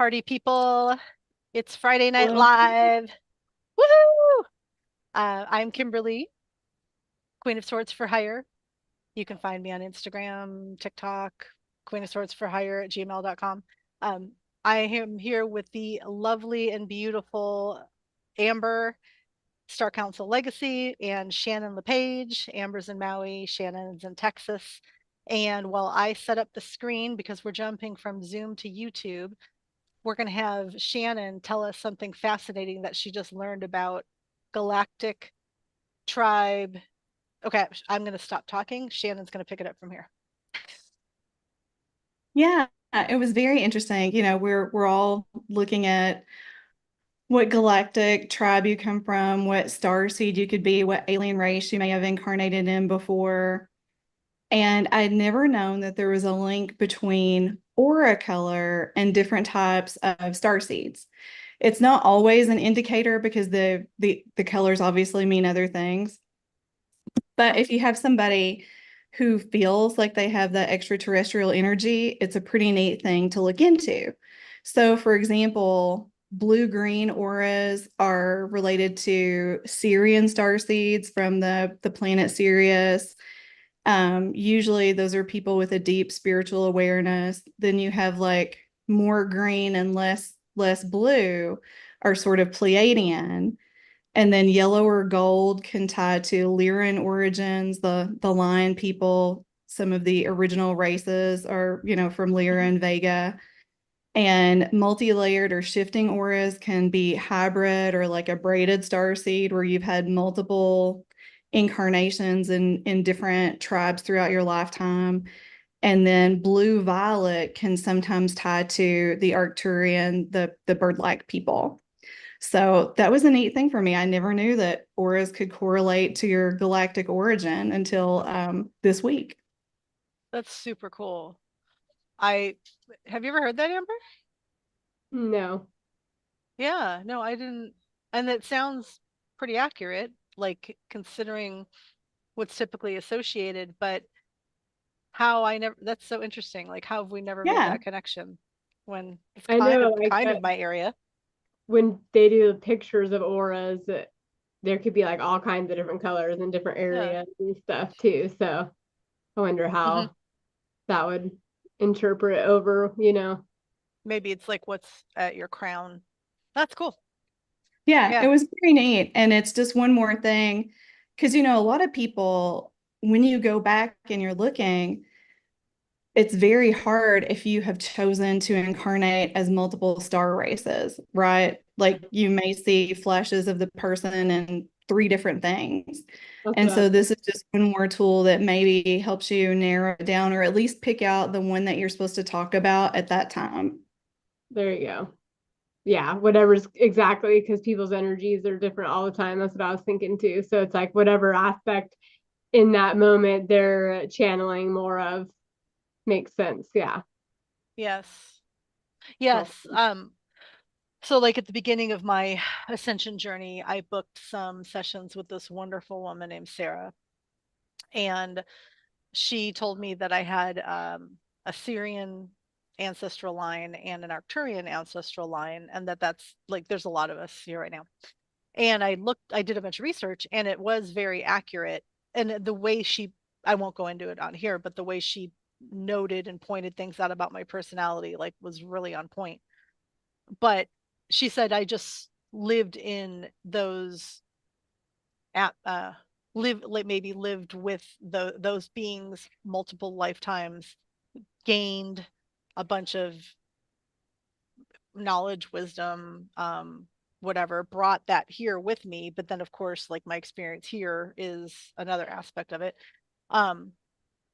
Party people, it's Friday Night Hello. Live. Woohoo! I'm Kimberly, Queen of Swords for Hire. You can find me on Instagram, TikTok, Queen of Swords for Hire at gmail.com. Um, I am here with the lovely and beautiful Amber, Star Council Legacy, and Shannon LePage. Amber's in Maui, Shannon's in Texas. And while I set up the screen, because we're jumping from Zoom to YouTube, we're going to have Shannon tell us something fascinating that she just learned about galactic tribe. Okay, I'm going to stop talking. Shannon's going to pick it up from here. Yeah, it was very interesting. We're all looking at what galactic tribe you come from, what star seed you could be, what alien race you may have incarnated in before. And I'd never known that there was a link between aura color and different types of star seeds. It's not always an indicator because the colors obviously mean other things. But if you have somebody who feels like they have that extraterrestrial energy, it's a pretty neat thing to look into. So, for example, blue-green auras are related to Sirian star seeds from the planet Sirius. Usually, those are people with a deep spiritual awareness. Then you have like more green and less blue are sort of Pleiadian. And then yellow or gold can tie to Lyran origins, the lion people. Some of the original races are, from Lyra Mhm. and Vega. And multi-layered or shifting auras can be hybrid or like a braided star seed where you've had multiple incarnations in different tribes throughout your lifetime. And then blue violet can sometimes tie to the Arcturian, the bird-like people. So that was a neat thing for me. I never knew that auras could correlate to your galactic origin until this week. That's super cool. I have you ever heard that, Amber? No. Yeah, no, I didn't. And it sounds pretty accurate, like considering what's typically associated, but how I never, that's so interesting. Like, how have we never made Yeah. that connection when it's I kind know, of like my area? when they do the pictures of auras, there could be like all kinds of different colors in different Yeah. areas and stuff too. So I wonder Hmm. how that would interpret over. Maybe it's like what's at your crown. That's cool. Yeah, it Yeah. was very neat. And it's just one more thing. Because, a lot of people, when you go back and you're looking, it's very hard if you have chosen to incarnate as multiple star races, right? Like you may see flashes of the person in three different things. That's And what I, so this is just one more tool that maybe helps you narrow it down or at least pick out the one that you're supposed to talk about at that time. there you go. Yeah, whatever's exactly because people's energies are different all the time. That's what I was thinking too. So it's like whatever aspect in that moment they're channeling more of makes sense. Yeah. Yes. Well, Yes. So like at the beginning of my ascension journey, I booked some sessions with this wonderful woman named Sarah. And she told me that I had a Syrian ancestral line and an Arcturian ancestral line, and that's like there's a lot of us here right now. And I did a bunch of research, and it was very accurate. And the way she, I won't go into it on here, but the way she noted and pointed things out about my personality, like, was really on point. But she said I just lived in those at live like maybe lived with those beings multiple lifetimes, gained a bunch of knowledge, wisdom, whatever, brought that here with me. But then, of course, like my experience here is another aspect of it. Um,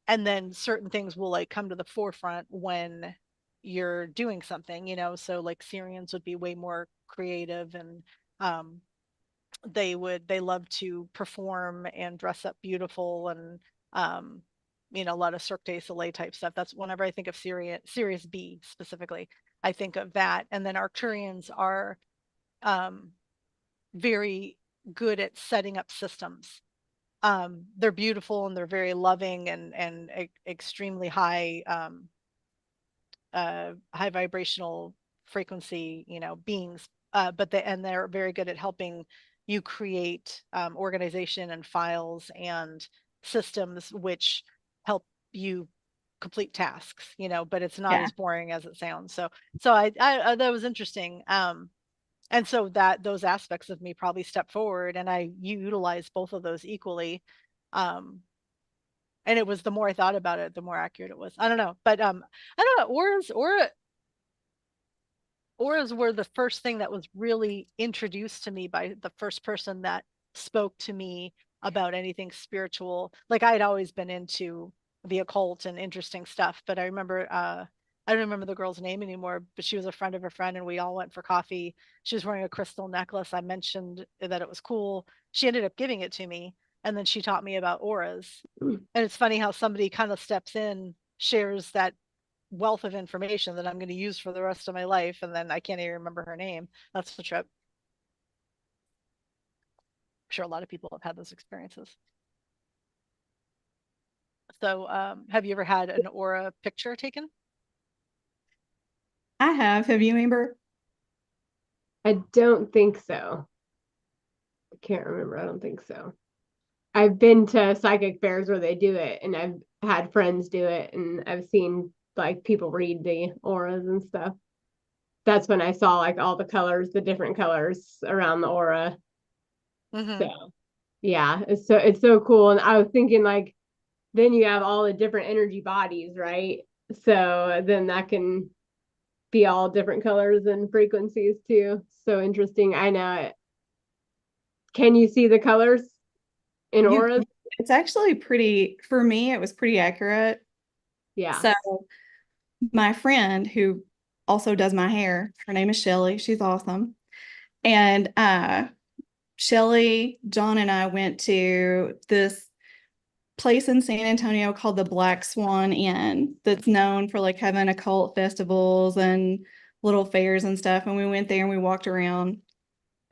and then certain things will like come to the forefront when you're doing something, So like Syrians would be way more creative and um, they love to perform and dress up beautiful and um a lot of Cirque du Soleil type stuff. That's whenever I think of Sirius B specifically, I think of that. And then Arcturians are um very good at setting up systems. They're beautiful and they're very loving and extremely high high vibrational frequency, beings. And they're very good at helping you create organization and files and systems which help you complete tasks, but it's not Yeah. as boring as it sounds. So I that was interesting. And so that those aspects of me probably step forward, and I utilize both of those equally. Um, and it was, the more I thought about it, the more accurate it was. I don't know, but I don't know. Auras were the first thing that was really introduced to me by the first person that spoke to me about anything spiritual. Like, I had always been into the occult and interesting stuff, but I don't remember the girl's name anymore, but she was a friend of a friend and we all went for coffee. She was wearing a crystal necklace. I mentioned that it was cool. She ended up giving it to me, and then she taught me about auras. And it's funny how somebody kind of steps in, shares that wealth of information that I'm going to use for the rest of my life, and then I can't even remember her name. That's the trip. I'm sure a lot of people have had those experiences. So, have you ever had an aura picture taken? I have. Have you, Amber? I don't think so. I can't remember. I don't think so. I've been to psychic fairs where they do it, and I've had friends do it, and I've seen like people read the auras and stuff. That's when I saw like all the colors, the different colors around the aura. So Mm-hmm. yeah, it's so cool. And I was thinking like then you have all the different energy bodies, right? So then that can be all different colors and frequencies too. So interesting. I know it. Can you see the colors in You, auras? it's actually pretty, for me, it was pretty accurate. Yeah. So my friend who also does my hair, her name is Shelly. She's awesome. And Shelly, John, and I went to this place in San Antonio called the Black Swan Inn that's known for like having occult festivals and little fairs and stuff. And we went there and we walked around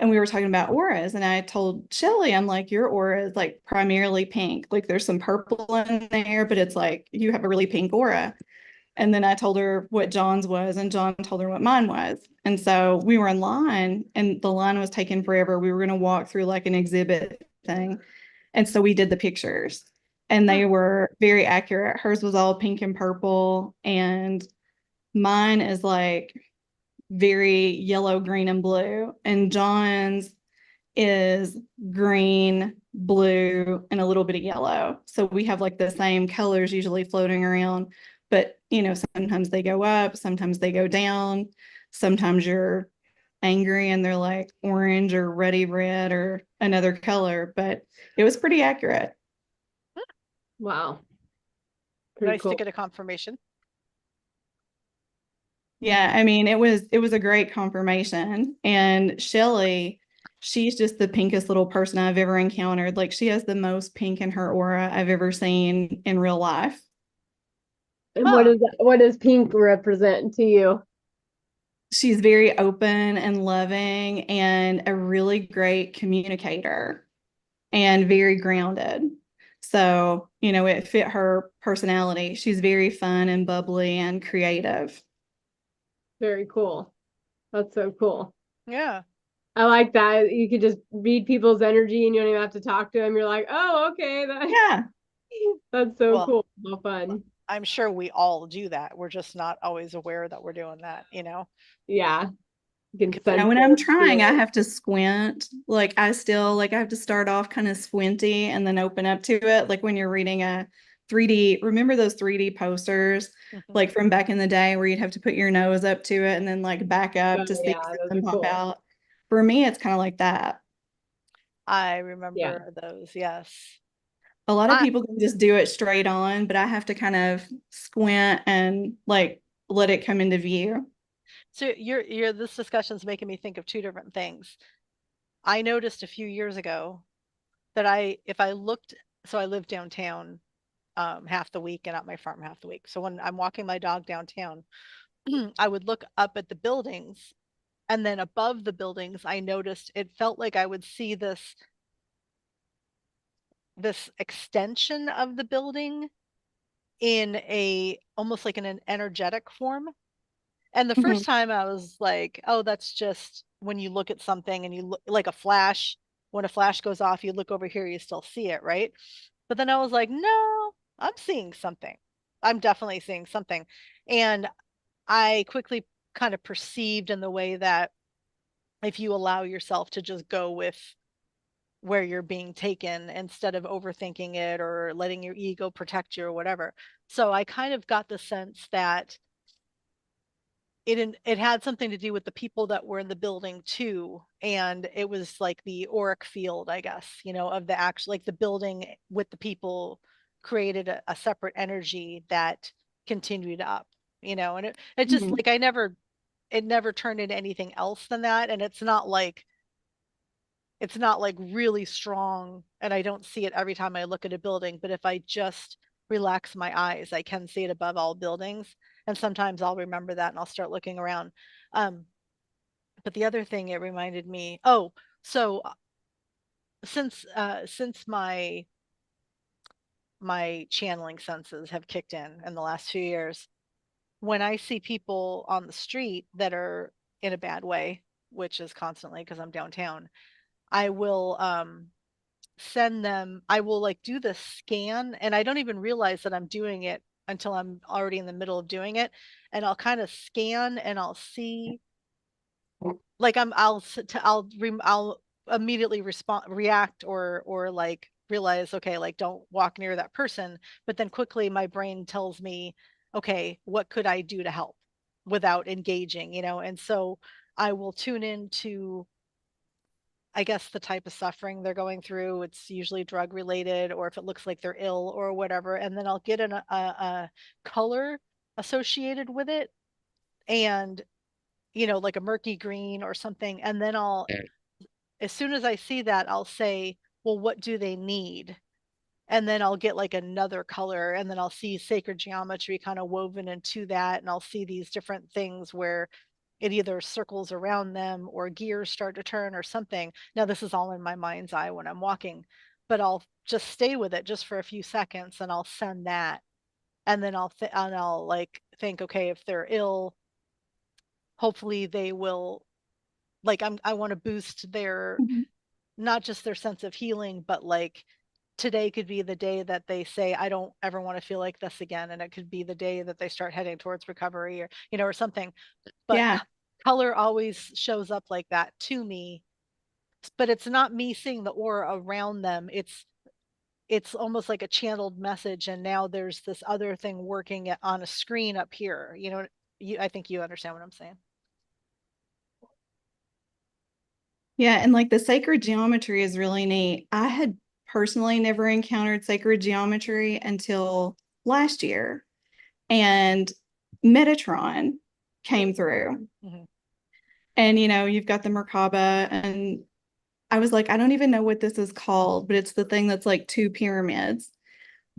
and we were talking about auras. And I told Shelly, I'm like, your aura is like primarily pink. Like there's some purple in there, but it's like you have a really pink aura. And then I told her what John's was, and John told her what mine was. And so we were in line, and the line was taking forever. We were going to walk through like an exhibit thing. And so we did the pictures, and they were very accurate. Hers was all pink and purple, and mine is like very yellow, green, and blue. And John's is green, blue, and a little bit of yellow. So we have like the same colors usually floating around, but sometimes they go up, sometimes they go down. Sometimes you're angry and they're like orange or ruddy red or another color, but it was pretty accurate. Wow. Pretty Nice to cool. get a confirmation. Yeah, I mean, it was a great confirmation. And Shelly, she's just the pinkest little person I've ever encountered. Like she has the most pink in her aura I've ever seen in real life. And Huh. what does pink represent to you? She's very open and loving and a really great communicator and very grounded. So, it fit her personality. She's very fun and bubbly and creative. Very cool. That's so cool. Yeah. I like that. You could just read people's energy and you don't even have to talk to them. You're like, oh, okay, Yeah. that's so Well, cool. So fun. I'm sure we all do that. We're just not always aware that we're doing that. Yeah. You can Because sense When I'm it, trying, feel I it. have to squint. Like I have to start off kind of squinty and then open up to it. Like when you're reading a 3D, remember those 3D posters, like from back in the day where you'd have to put your nose up to it and then like back Oh, up to see yeah, those something are pop cool. out. For me, it's kind of like that. I Yeah. remember those, yes. A lot of I people can just do it straight on, but I have to kind of squint and like let it come into view. so you're this discussion's making me think of two different things. I noticed a few years ago that if I looked, so I live downtown half the week and at my farm half the week. So when I'm walking my dog downtown, I would look up at the buildings, and then above the buildings, I noticed it felt like I would see this extension of the building in a almost like in an energetic form. And the Mhm. first time I was like, oh, that's just when you look at something and you look like a flash. When a flash goes off, you look over here, you still see it, right? But then I was like, no, I'm seeing something. I'm definitely seeing something. And I quickly kind of perceived in the way that if you allow yourself to just go with where you're being taken instead of overthinking it or letting your ego protect you or whatever. So I kind of got the sense that it had something to do with the people that were in the building too, and it was like the auric field, I guess, of the actual, like the building with the people created a separate energy that continued up, and it just Mhm. like it never turned into anything else than that, and it's not like really strong, and I don't see it every time I look at a building, but if I just relax my eyes, I can see it above all buildings. And sometimes I'll remember that and I'll start looking around. Um, but the other thing it reminded me, oh, so since my channeling senses have kicked in the last few years, when I see people on the street that are in a bad way, which is constantly because I'm downtown, I will I will like do the scan, and I don't even realize that I'm doing it until I'm already in the middle of doing it. And I'll kind of scan and I'll see, like I'll immediately react or like realize, okay, like don't walk near that person. But then quickly my brain tells me, okay, what could I do to help without engaging? And so I will tune into, I guess, the type of suffering they're going through. It's usually drug related, or if it looks like they're ill or whatever. And then I'll get a color associated with it, and, like a murky green or something. And then as soon as I see that, I'll say, well, what do they need? And then I'll get like another color, and then I'll see sacred geometry kind of woven into that, and I'll see these different things where it either circles around them or gears start to turn or something. Now this is all in my mind's eye when I'm walking, but I'll just stay with it just for a few seconds, and I'll send that. And then I'll like think, okay, if they're ill, hopefully they will, like, I want to boost their, Mhm. not just their sense of healing, but like today could be the day that they say, I don't ever want to feel like this again. And it could be the day that they start heading towards recovery, or something. But Yeah. color always shows up like that to me. But it's not me seeing the aura around them. It's almost like a channeled message. And now there's this other thing working on a screen up here. I think you understand what I'm saying. Yeah, and like the sacred geometry is really neat. I had personally never encountered sacred geometry until last year, and Metatron came through. Mm-hmm. And you've got the Merkaba, and I was like, I don't even know what this is called, but it's the thing that's like two pyramids.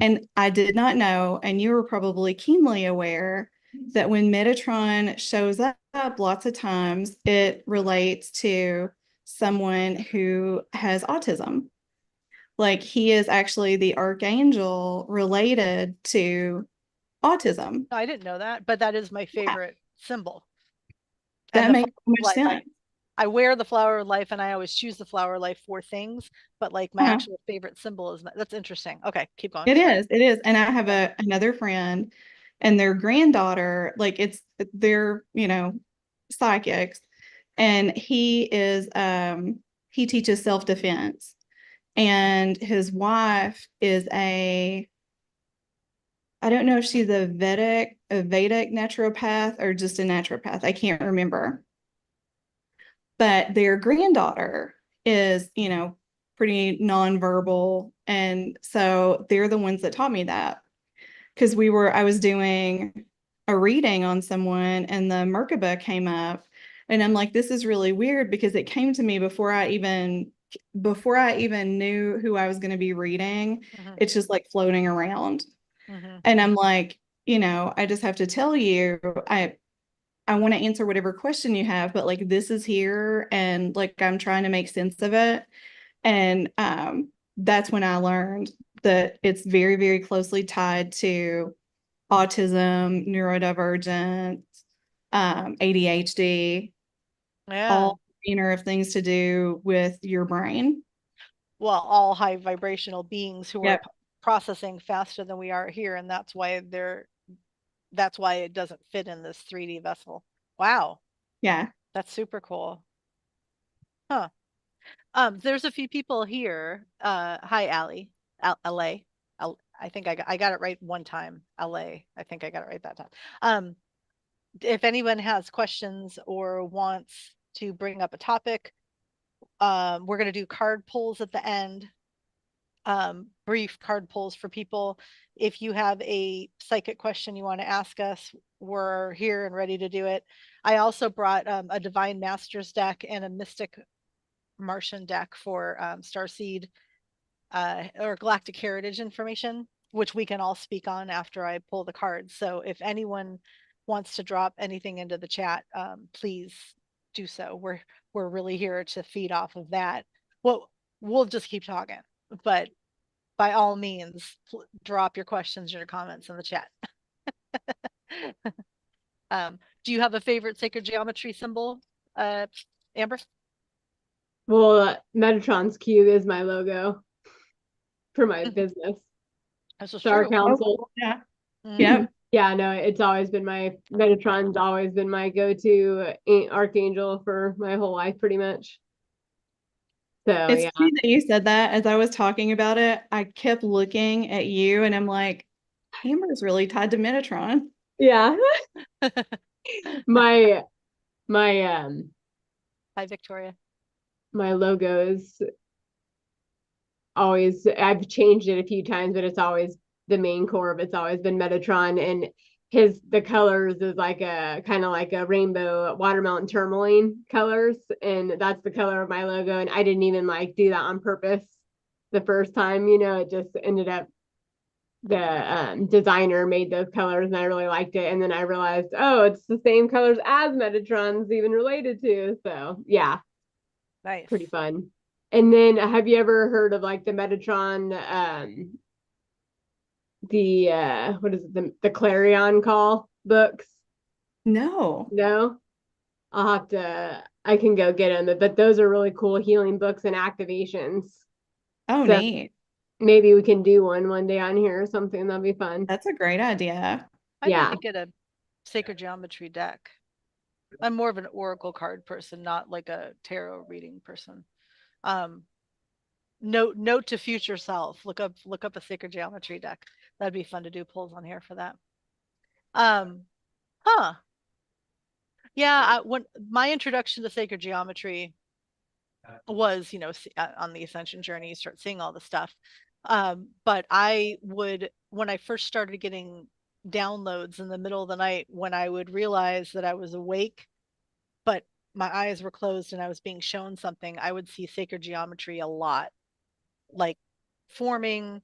And I did not know, and you were probably keenly aware that when Metatron shows up lots of times, it relates to someone who has autism. Like he is actually the archangel related to autism. I didn't know that, but that is my Yeah, favorite symbol. And that the flower makes so of much life. sense. I wear the flower of life, and I always choose the flower of life for things, but like my Uh, actual favorite symbol that's interesting. Okay, keep going. it Sorry. is, it is. And I have Yeah. another friend, and their granddaughter, like they're, psychics, and he teaches self-defense, and his wife is I don't know if she's a Vedic naturopath or just a naturopath. I can't remember. But their granddaughter is, pretty nonverbal. And so they're the ones that taught me that. Because I was doing a reading on someone, and the Merkaba came up, and I'm like, this is really weird because it came to me before I even knew who I was going to be reading. Hmm. It's just like floating around. Hmm. And I'm like, I just have to tell you, I want to answer whatever question you have, but like this is here, and like I'm trying to make sense of it. And that's when I learned that it's very, very closely tied to autism, neurodivergent, ADHD, Yeah. all manner of things to do with your brain. Well, all high vibrational beings who are Yep. processing faster than we are here, and that's why it doesn't fit in this 3D vessel. Wow, Yeah. that's super cool. Huh. There's a few people here. Hi, Allie. LA. I think I got it right one time. LA. I think I got it right that time. Um, if anyone has questions or wants to bring up a topic, we're going to do card pulls at the end. Brief card pulls for people. If you have a psychic question you want to ask us, we're here and ready to do it. I also brought a Divine Masters deck and a Mystic Martian deck for Starseed or Galactic Heritage information, which we can all speak on after I pull the cards. So if anyone wants to drop anything into the chat, please do so. We're really here to feed off of that. Well, we'll just keep talking, but by all means, drop your questions or your comments in the chat. Do you have a favorite sacred geometry symbol, Amber? Well, Metatron's cube is my logo for my business. This is Starr true. Council. Yeah. Mhm. Yep. Yeah, no, it's always been Metatron's always been my go-to archangel for my whole life, pretty much. So It's yeah, funny that you said that. As I was talking about it, I kept looking at you and I'm like, Amber's really tied to Metatron. yeah. My my Hi, Victoria. my logo is always, I've changed it a few times, but it's always the main core of it's always been Metatron, and the colors is like a kind of like a rainbow watermelon tourmaline colors, and that's the color of my logo. And I didn't even like do that on purpose the first time, it just ended up the designer made those colors and I really liked it. And then I realized, oh, it's the same colors as Metatron's even related to. So yeah, Nice. pretty fun. And then have you ever heard of like the Metatron, the what is it, the Clarion Call books? No. No? I can go get them, but those are really cool healing books and activations. Oh, So neat. maybe we can do one day on here or something. That'd be fun. That's a great idea. I need Yeah. to get a sacred geometry deck. I'm more of an oracle card person, not like a tarot reading person. Um, note to future self, look up a sacred geometry deck. That'd be fun to do pulls on here for that. Um, huh. Yeah, when my introduction to sacred geometry was, on the ascension journey, you start seeing all the stuff. But I would, when I first started getting downloads in the middle of the night, when I would realize that I was awake, but my eyes were closed and I was being shown something, I would see sacred geometry a lot, like forming,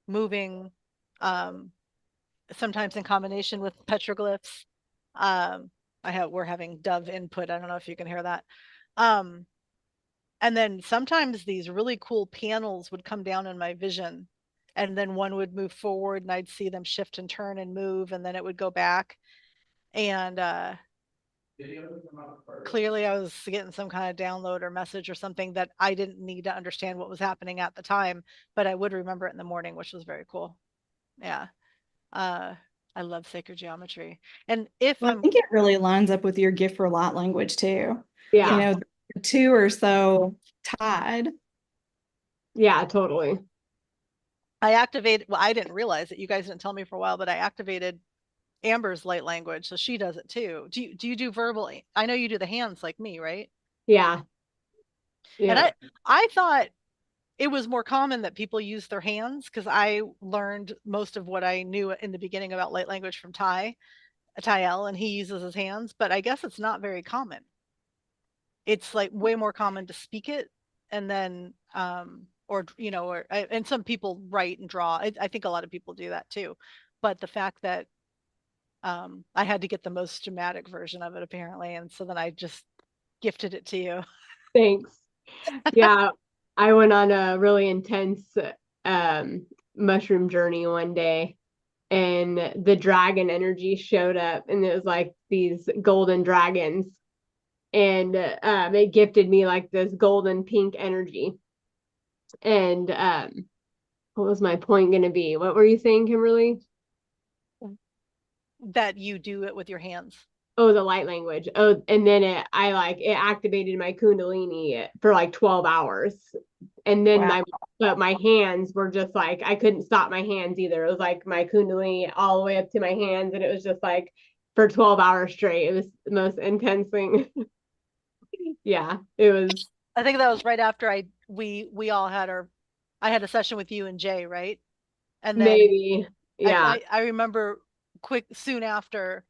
moving, um, sometimes in combination with petroglyphs. Um, we're having dove input. I don't know if you can hear that. Um, and then sometimes these really cool panels would come down in my vision, and then one would move forward and I'd see them shift and turn and move, and then it would go back. And clearly I was getting some kind of download or message or something that I didn't need to understand what was happening at the time, but I would remember it in the morning, which was very cool. Yeah. Uh, I love sacred geometry. And if Well, I I'm, think it really lines up with your gift for light language too. You Yeah. yeah, know, the two are so tied. Yeah, totally. I activated, well, I didn't realize it. You guys didn't tell me for a while, but I activated Amber's light language, so she does it too. Do you do verbal? I know you do the hands like me, right? Yeah. And Yeah. I thought it was more common that people use their hands because I learned most of what I knew in the beginning about light language from Tyel, and he uses his hands, but I guess it's not very common. It's like way more common to speak it and then or and some people write and draw. I think a lot of people do that too. But the fact that I had to get the most dramatic version of it apparently, and so then I just gifted it to you. Thanks. Yeah. I went on a really intense um mushroom journey one day, and the dragon energy showed up, and it was like these golden dragons, and it gifted me like this golden pink energy. And what was my point going to be? What were you saying, Kimberly? That you do it with your hands. Oh, the light language. Oh, and then it activated my kundalini for like 12 hours. And then Wow. my hands were just like, I couldn't stop my hands either. It was like my kundalini all the way up to my hands, and it was just like for 12 hours straight. It was the most intense thing. Yeah, it was. I think that was right after we all had our I had a session with you and Jay, right? And then Maybe. Yeah. I remember quick soon after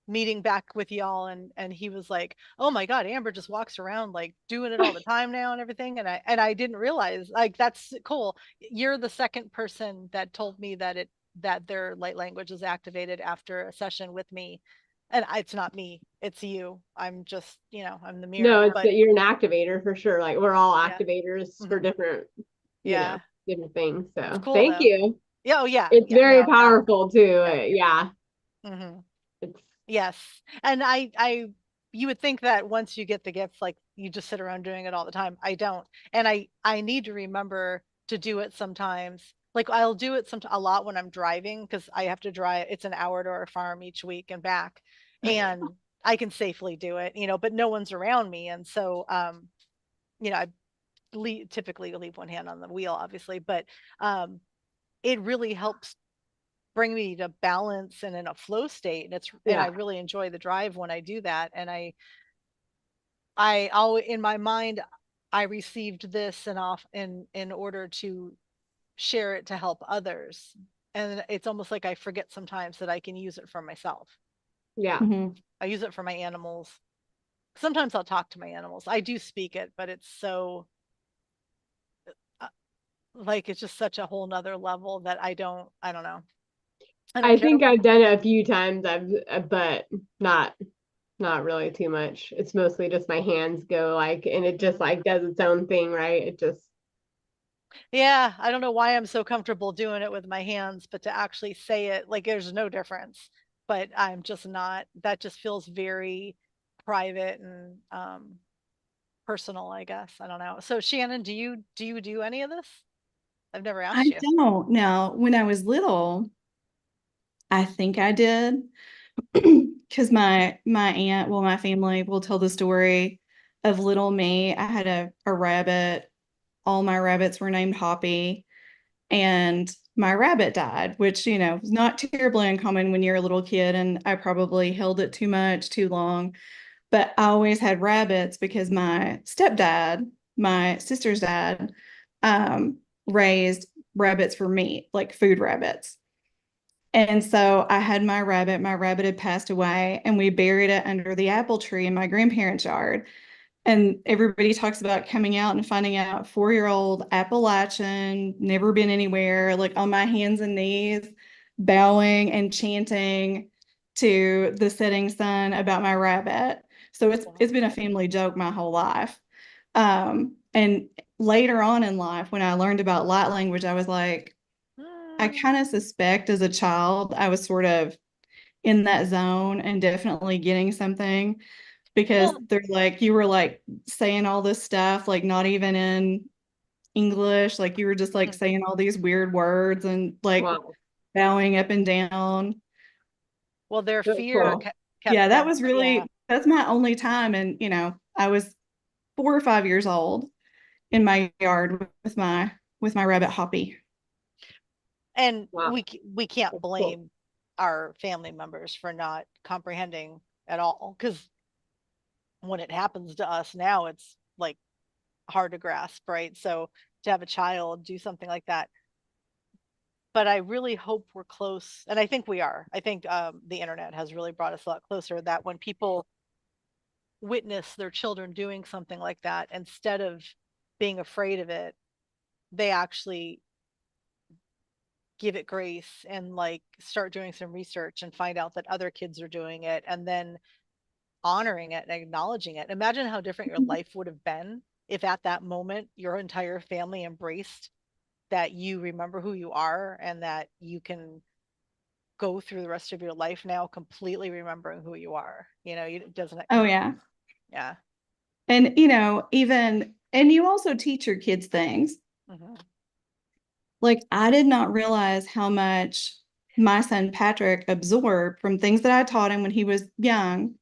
meeting back with y'all, and he was like, "Oh my God, Amber just walks around like doing it all the time now and everything." And I didn't realize, like, that's cool. You're the second person that told me that their light language is activated after a session with me. And it's not me, it's you. I'm just, I'm the No, mirror, it's but that you're an activator for sure. Like we're all yeah. activators for Hmm. different, Yeah. different things. It's So cool thank though. you. Yeah, oh yeah, It's yeah, very no, yeah, powerful too. yeah. Yeah. Hmm. It's Yes. And you would think that once you get the gift, like you just sit around doing it all the time. I don't. And I need to remember to do it sometimes. Like I'll do it a lot when I'm driving because I have to drive. It's an hour to our farm each week and back. And I can safely do it, but no one's around me. And so, I typically leave one hand on the wheel, obviously, but um, it really helps bring me to balance and in a flow state. And I yeah. really enjoy the drive when I do that. And I always, in my mind, I received this and off in order to share it to help others. And it's almost like I forget sometimes that I can use it for myself. Yeah. Mhm. I use it for my animals. Sometimes I'll talk to my animals. I do speak it, but it's so uh, like it's just such a whole nother level that I don't know. I don't I care. think I've done it a few times. But not not really too much. It's mostly just my hands go like, and it just Mhm. like does its own thing, right? It just Yeah, I don't know why I'm so comfortable doing it with my hands, but to actually say it, like there's no difference. But I'm just not, that just feels very private and personal, I guess. I don't know. So Shannon, do you do any of this? I've never I asked you. don't. Now, when I was little, I think I did because my aunt, well, my family will tell the story of little me. I had a rabbit. All my rabbits were named Hoppy, and my rabbit died, which, is not terribly uncommon when you're a little kid, and I probably held it too much, too long. But I always had rabbits because my stepdad, my sister's dad, um, raised rabbits for meat, like food rabbits. And so I had my rabbit. My rabbit had passed away, and we buried it under the apple tree in my grandparents' yard. And everybody talks about coming out and finding out 4-year-old Appalachian, never been anywhere, like on my hands and knees, bowing and chanting to the setting sun about my rabbit. So it's been a family joke my whole life. And later on in life, when I learned about light language, I was like, I Mm, kind of suspect as a child, I was sort of in that zone and definitely getting something because well, they're like, you were like saying all this stuff, like not even in English, like you were just like mm, saying all these weird words and like wow. bowing up and down. well, their That's fear cool. kept Yeah, that them. was Yeah. that's my only time. And, I was 4 or 5 years old in my yard with my rabbit Hoppy. And Wow. we can't That's cool. blame our family members for not comprehending at all because when it happens to us now, it's like hard to grasp, right? So to have a child do something like that, but I really hope we're close, and I think we are. I think the internet has really brought us a lot closer. That when people witness their children doing something like that, instead of being afraid of it, they actually give it grace and like start doing some research and find out that other kids are doing it, and then honoring it and acknowledging it. Imagine how different your life would have been if at that moment your entire family embraced that you remember who you are and that you can go through the rest of your life now completely remembering who you are. It doesn't. Oh, yeah. Yeah. And, and you also teach your kids things. Mm-hmm. Like, I did not realize how much my son Patrick absorbed from things that I taught him when he was young,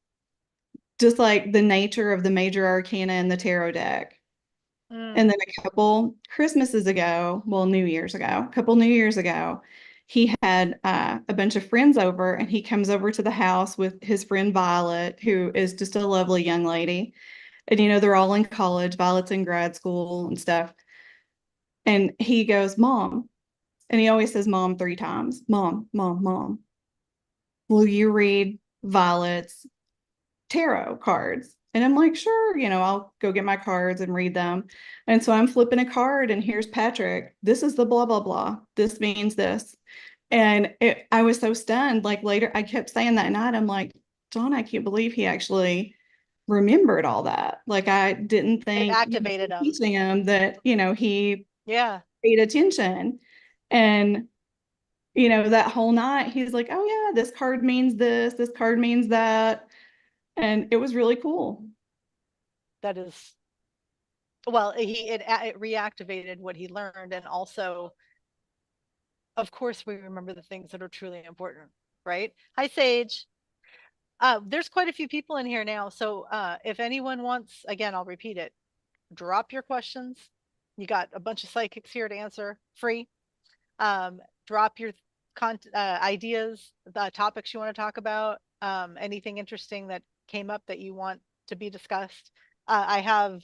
just like the nature of the major arcana and the tarot deck. And then a couple Christmases ago, well, New Year's ago, a couple New Year's ago, he had a bunch of friends over, and he comes over to the house with his friend Violet, who is just a lovely young lady. And, they're all in college. Violet's in grad school and stuff. And he goes, Mom. And he always says mom 3 times. Mom, mom, mom. Will you read Violet's tarot cards? And I'm like, sure, I'll go get my cards and read them. And so I'm flipping a card, and here's Patrick. This is the blah, blah, blah. This means this. And I was so stunned. Like later, I kept saying that night, I'm like, John, I can't believe he actually remembered all that. Like, I didn't It think activated him. teaching him that, he Yeah. paid attention. And that whole night, he's like, oh, yeah, this card means this card means that. And it was really cool. That is, well, it reactivated what he learned. And also, of course, we remember the things that are truly important, right? Hi, Sage. There's quite a few people in here now. So if anyone wants, again, I'll repeat it, drop your questions. You got a bunch of psychics here to answer free. Drop your ideas, the topics you want to talk about, anything interesting that came up that you want to be discussed. I have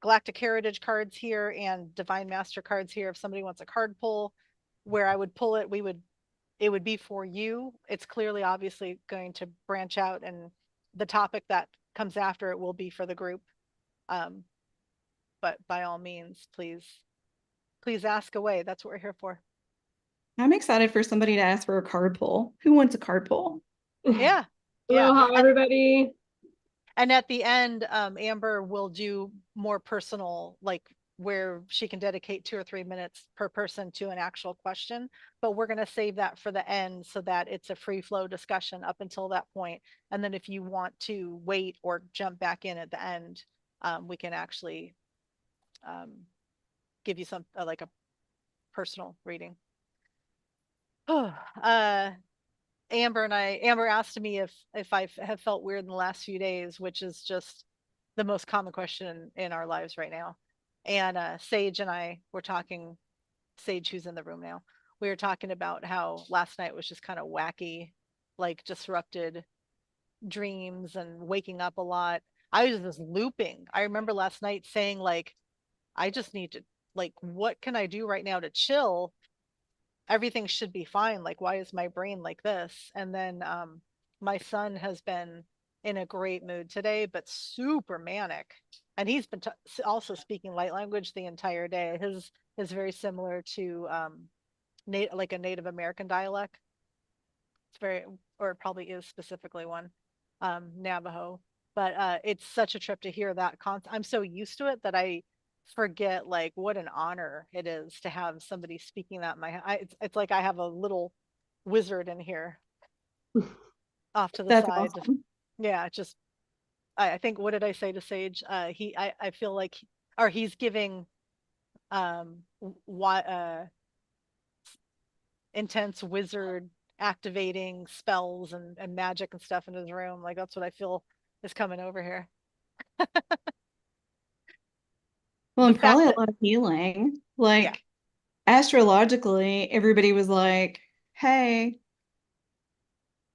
Galactic Heritage cards here and Divine Master cards here. If somebody wants a card pull, where I would pull it, it would be for you. It's clearly, obviously, going to branch out, and the topic that comes after it will be for the group. But by all means, please ask away. That's what we're here for. I'm excited for somebody to ask for a card pull. Who wants a card pull? Yeah. Yeah. Aloha, everybody. And at the end, Amber will do more personal, like where she can dedicate 2 or 3 minutes per person to an actual question. But we're going to save that for the end so that it's a free flow discussion up until that point. And then if you want to wait or jump back in at the end, we can actually give you some like a personal reading. Amber asked me if I have felt weird in the last few days, which is just the most common question in our lives right now. And Sage and I were talking, Sage, who's in the room now, we were talking about how last night was just kind of wacky, like disrupted dreams and waking up a lot. I was just looping. I remember last night saying, like, I just need to, like, what can I do right now to chill? Everything should be fine. Like, why is my brain like this? And then my son has been in a great mood today, but super manic. And he's been also speaking light language the entire day. His is very similar to like a Native American dialect. It's very, or it probably is specifically one, Navajo. But it's such a trip to hear that. I'm so used to it that I forget like what an honor it is to have somebody speaking that in it's like I have a little wizard in here off to the That's side. awesome. Yeah, just I think, what did I say to Sage? I feel like or he's giving why intense wizard activating spells and magic and stuff in his room. Like, that's what I feel is coming over here. Well, The and fact probably a that, lot of healing. yeah. Like, astrologically, everybody was like, hey,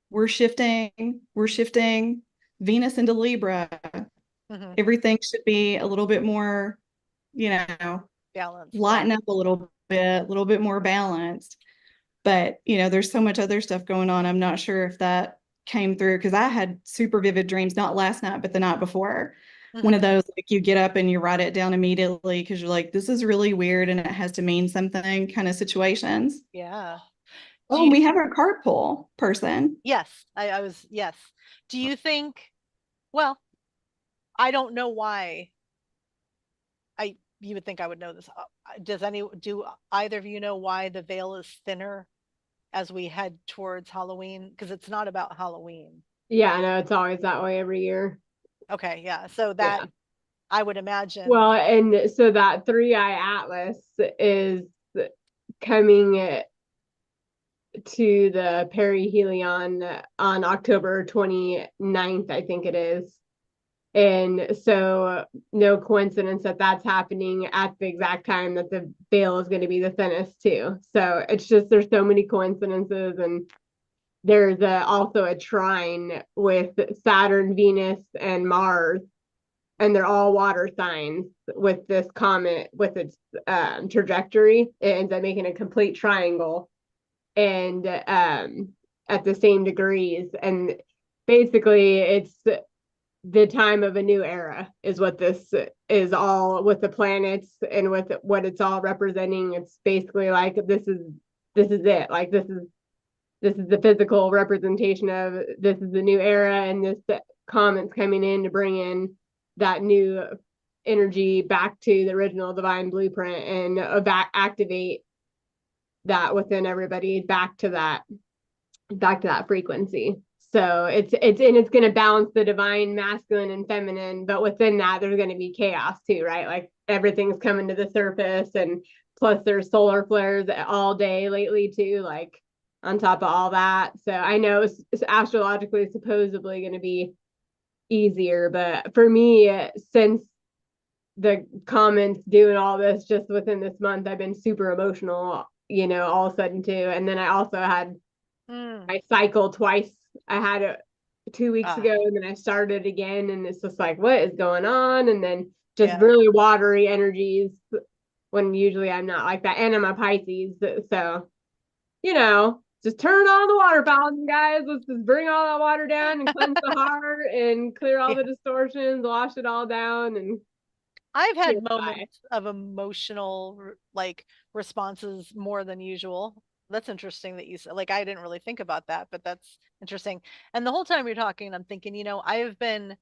we're shifting Venus into Libra. Hmm. Everything should be a little bit more, Balance, yeah. lighten up a little bit more balanced. But, there's so much other stuff going on. I'm not sure if that came through because I had super vivid dreams, not last night, but the night before. One of Hmm. those, like you get up and you write it down immediately because you're like, this is really weird and it has to mean something kind of situations. Yeah. Do Oh, you and we have a card pull person. Yes, I was, yes. Do you think, well, I don't know why you would think I would know this. Do either of you know why the veil is thinner as we head towards Halloween, because it's not about Halloween. Yeah, no, it's always that way every year. Okay, yeah. So that Yeah. I would imagine. Well, and so that three-eye atlas is coming to the perihelion on October 29th, I think it is. And so, no coincidence that that's happening at the exact time that the veil is going to be the thinnest, too. So, it's just there's so many coincidences. And there's also a trine with Saturn, Venus, and Mars. And they're all water signs with this comet, with its trajectory. It ends up making a complete triangle and at the same degrees. And basically, it's the time of a new era is what this is, all with the planets and with what it's all representing. It's basically like this is it. Like this is the physical representation of this is the new era, and this comet's coming in to bring in that new energy back to the original divine blueprint and activate that within everybody back to that frequency. So it's going to balance the divine masculine and feminine, but within that there's going to be chaos too, right? Like everything's coming to the surface, and plus there's solar flares all day lately too, like on top of all that. So I know it's astrologically supposedly going to be easier, but for me, since the comments doing all this just within this month, I've been super emotional, all of a sudden too. And then I also had my cycle twice. I had it 2 weeks ago, and then I started again, and it's just like, what is going on? And then just really watery energies when usually I'm not like that. And I'm a Pisces, so just turn on the water fountain, guys. Let's just bring all that water down and cleanse the heart and clear all the distortions, wash it all down, and I've had purify. moments of emotional like responses more than usual. That's interesting that you said, like, I didn't really think about that, but that's interesting. And the whole time you're talking, I'm thinking, I have been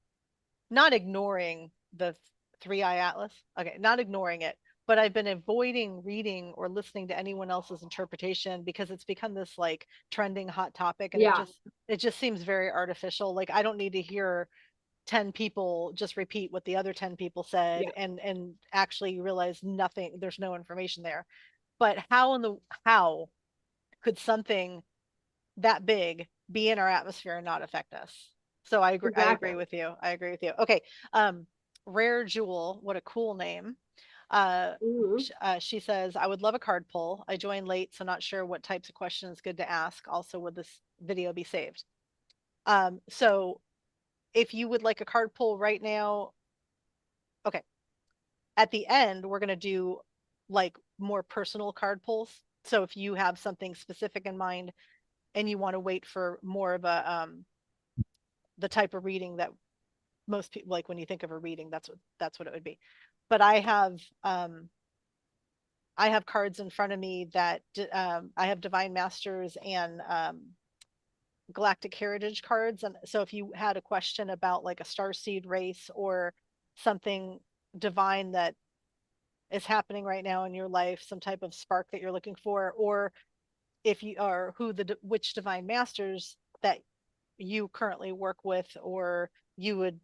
not ignoring the three eye atlas. Okay, not ignoring it, but I've been avoiding reading or listening to anyone else's interpretation because it's become this like trending hot topic, and Yeah. it just seems very artificial. Like I don't need to hear 10 people just repeat what the other 10 people said Yeah. and actually realize nothing, there's no information there. But how could something that big be in our atmosphere and not affect us? So I Exactly. agree with you. I agree with you. Okay. Rare Jewel, what a cool name. She says, I would love a card pull. I joined late, so not sure what types of questions good to ask. Also, would this video be saved? So if you would like a card pull right now, okay. At the end, we're going to do like more personal card pulls. So if you have something specific in mind and you want to wait for more of a the type of reading that most people like, when you think of a reading, that's what it would be. But I have cards in front of me that I have Divine Masters and Galactic Heritage cards. And so if you had a question about like a starseed race or something divine that is happening right now in your life, some type of spark that you're looking for, or if you are which divine masters that you currently work with, or you would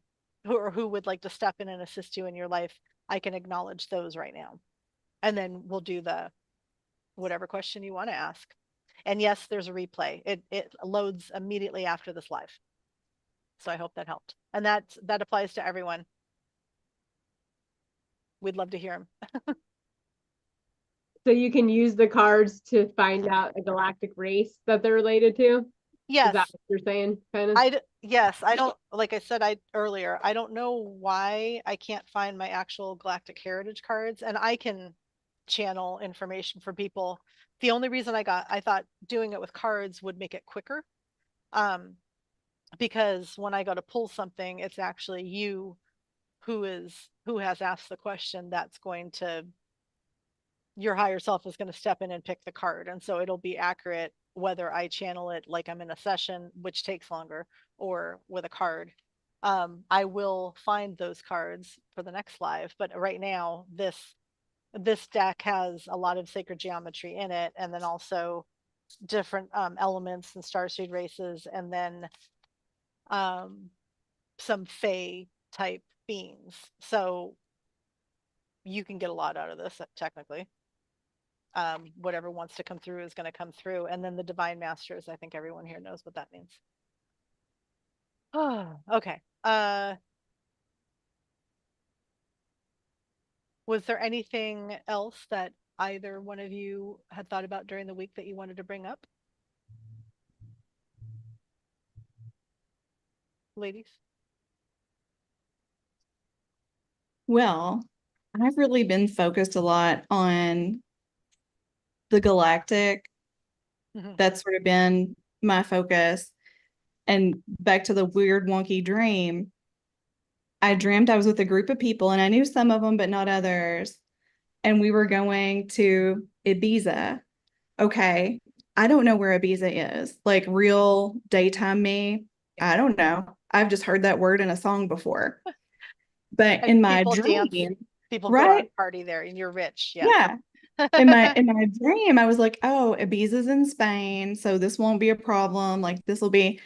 who would like to step in and assist you in your life, I can acknowledge those right now. And then we'll do the whatever question you want to ask. And yes, there's a replay. It loads immediately after this live. So I hope that helped. And that applies to everyone. We'd love to hear them. So you can use the cards to find out a galactic race that they're related to. Is that Yes. what you're saying? Kind of. Yes, I don't, like I said earlier, I don't know why I can't find my actual Galactic Heritage cards, and I can channel information for people. The only reason I thought doing it with cards would make it quicker. Um, because when I go to pull something, it's actually you who has asked the question that's going to, your higher self is going to step in and pick the card. And so it'll be accurate whether I channel it like I'm in a session, which takes longer, or with a card. I will find those cards for the next live, but right now this deck has a lot of sacred geometry in it, and then also different elements and starseed races, and then um, some fae type beings. So you can get a lot out of this technically. Whatever wants to come through is going to come through. And then the divine masters, I think everyone here knows what that means. Oh, okay. Was there anything else that either one of you had thought about during the week that you wanted to bring up, ladies? Well, I've really been focused a lot on the galactic. Mhm. That's sort of been my focus. And back to the weird, wonky dream, I dreamt I was with a group of people and I knew some of them, but not others. And we were going to Ibiza. Okay. I don't know where Ibiza is. Like real daytime me. I don't know. I've just heard that word in a song before. But And in my people dance, dream, people go out right? and party there, and you're rich. Yeah. Yeah. In my dream, I was like, oh, Ibiza's in Spain, so this won't be a problem. Like this will be,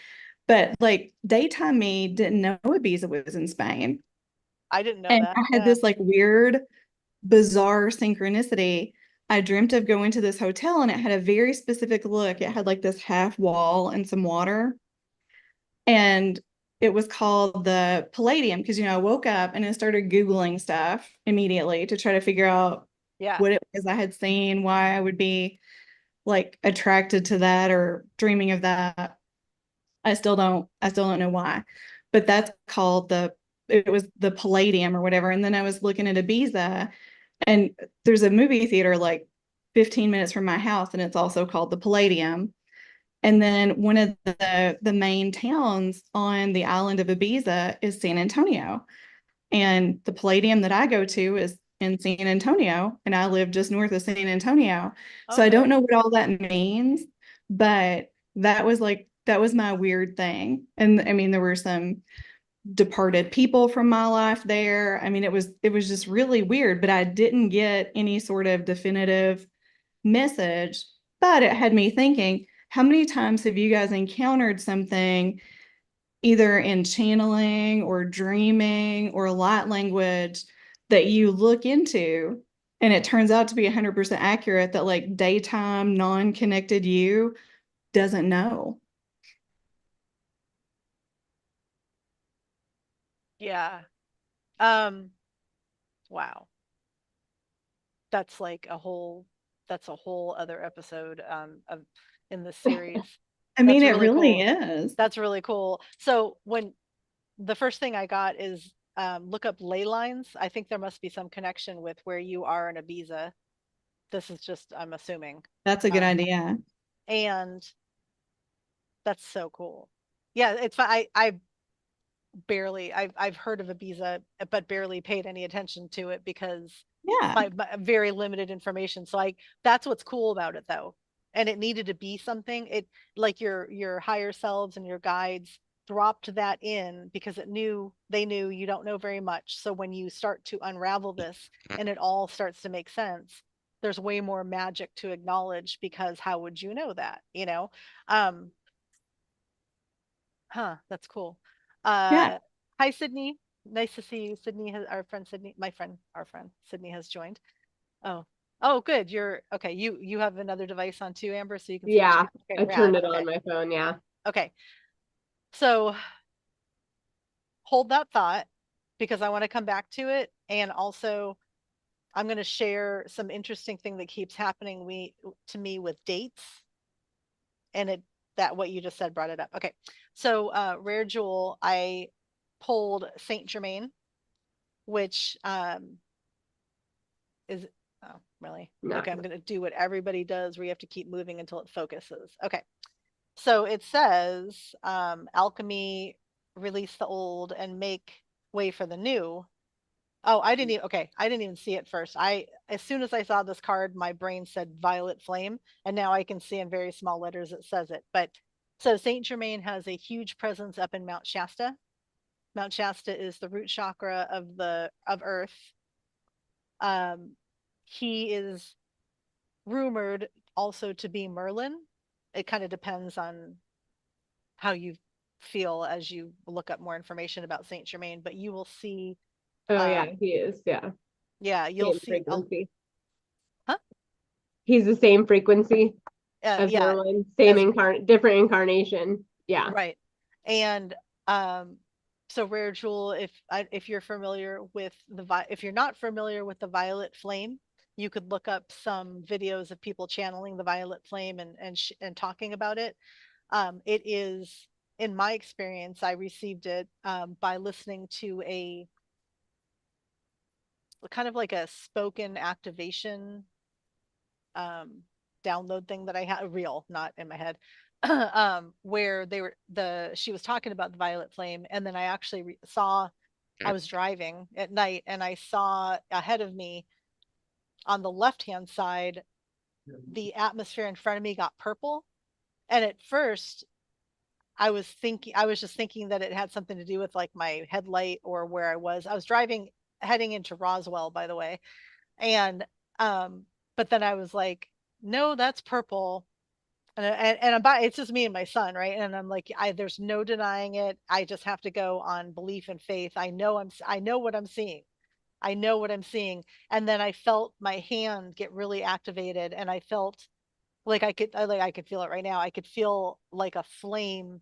but like daytime me didn't know Ibiza was in Spain. I didn't know And that. I had Yeah. this like weird, bizarre synchronicity. I dreamt of going to this hotel and it had a very specific look. It had like this half wall and some water. And it was called the Palladium because, I woke up and I started Googling stuff immediately to try to figure out Yeah. what it was I had seen, why I would be like attracted to that or dreaming of that. I still don't know why. But that's called it was the Palladium or whatever. And then I was looking at Ibiza and there's a movie theater like 15 minutes from my house and it's also called the Palladium. And then one of the main towns on the island of Ibiza is San Antonio. And the Palladium that I go to is in San Antonio, and I live just north of San Antonio. So I don't Okay. know what all that means, but that was my weird thing. And I mean, there were some departed people from my life there. I mean, it was just really weird, but I didn't get any sort of definitive message, but it had me thinking, how many times have you guys encountered something either in channeling or dreaming or light language that you look into and it turns out to be 100% accurate that like daytime non-connected you doesn't know? Yeah. Um, wow. That's like that's a whole other episode of in this series. I mean, That's it really really cool. is. That's really cool. So when the first thing I got is look up ley lines. I think there must be some connection with where you are in Ibiza. This is just, I'm assuming. That's a good Um, idea. and that's so cool. Yeah, it's I I've heard of Ibiza, but barely paid any attention to it because Yeah. my very limited information. So that's what's cool about it though. And it needed to be something. It like your higher selves and your guides dropped that in because they knew you don't know very much. So when you start to unravel this and it all starts to make sense, there's way more magic to acknowledge because how would you know that, you know? Um, Huh, that's cool. Yeah. Hi, Sydney. Nice to see you. Our friend Sydney, our friend Sydney has joined. Oh, oh, good. You're okay. You have another device on too, Amber, so you can see the Yeah, chat. Okay, I rad. turned it Okay, on my phone. Yeah. okay. So hold that thought because I want to come back to it, and also I'm going to share some interesting thing that keeps happening to me with dates, and it that what you just said brought it up. Okay, so Rare Jewel, I pulled Saint Germain, which is oh really Not okay. I'm gonna. gonna do what everybody does where you have to keep moving until it focuses. Okay, so it says alchemy, release the old and make way for the new. Oh, I didn't even see it first. As soon as I saw this card, my brain said violet flame, and now I can see in very small letters it says it. But so Saint Germain has a huge presence up in Mount Shasta. Mount Shasta is the root chakra of Earth. Um, he is rumored also to be Merlin. it kind of depends on how you feel as you look up more information about Saint Germain, but you will see, Oh yeah, um, he is. Yeah. yeah, you'll Same see, frequency. huh? He's the same frequency as Yeah, Merlin. Same as different incarnation. Yeah. right. And um, so Rare Jewel, if you're familiar with if you're not familiar with the Violet Flame, you could look up some videos of people channeling the Violet Flame and talking about it. It is, in my experience, I received it by listening to a kind of like a spoken activation um, download thing that I had, real, not in my head, where she was talking about the Violet Flame, and then I actually saw, I was driving at night, and I saw ahead of me on the left hand side, the atmosphere in front of me got purple, and at first I was just thinking that it had something to do with like my headlight or where I was driving heading into Roswell, by the way, and um, but then I was like, no, that's purple. And it's just me and my son, right? And I'm like, there's no denying it. I just have to go on belief and faith. I know what I'm seeing. I know what I'm seeing. And then I felt my hand get really activated, and I felt like I could feel it right now. I could feel like a flame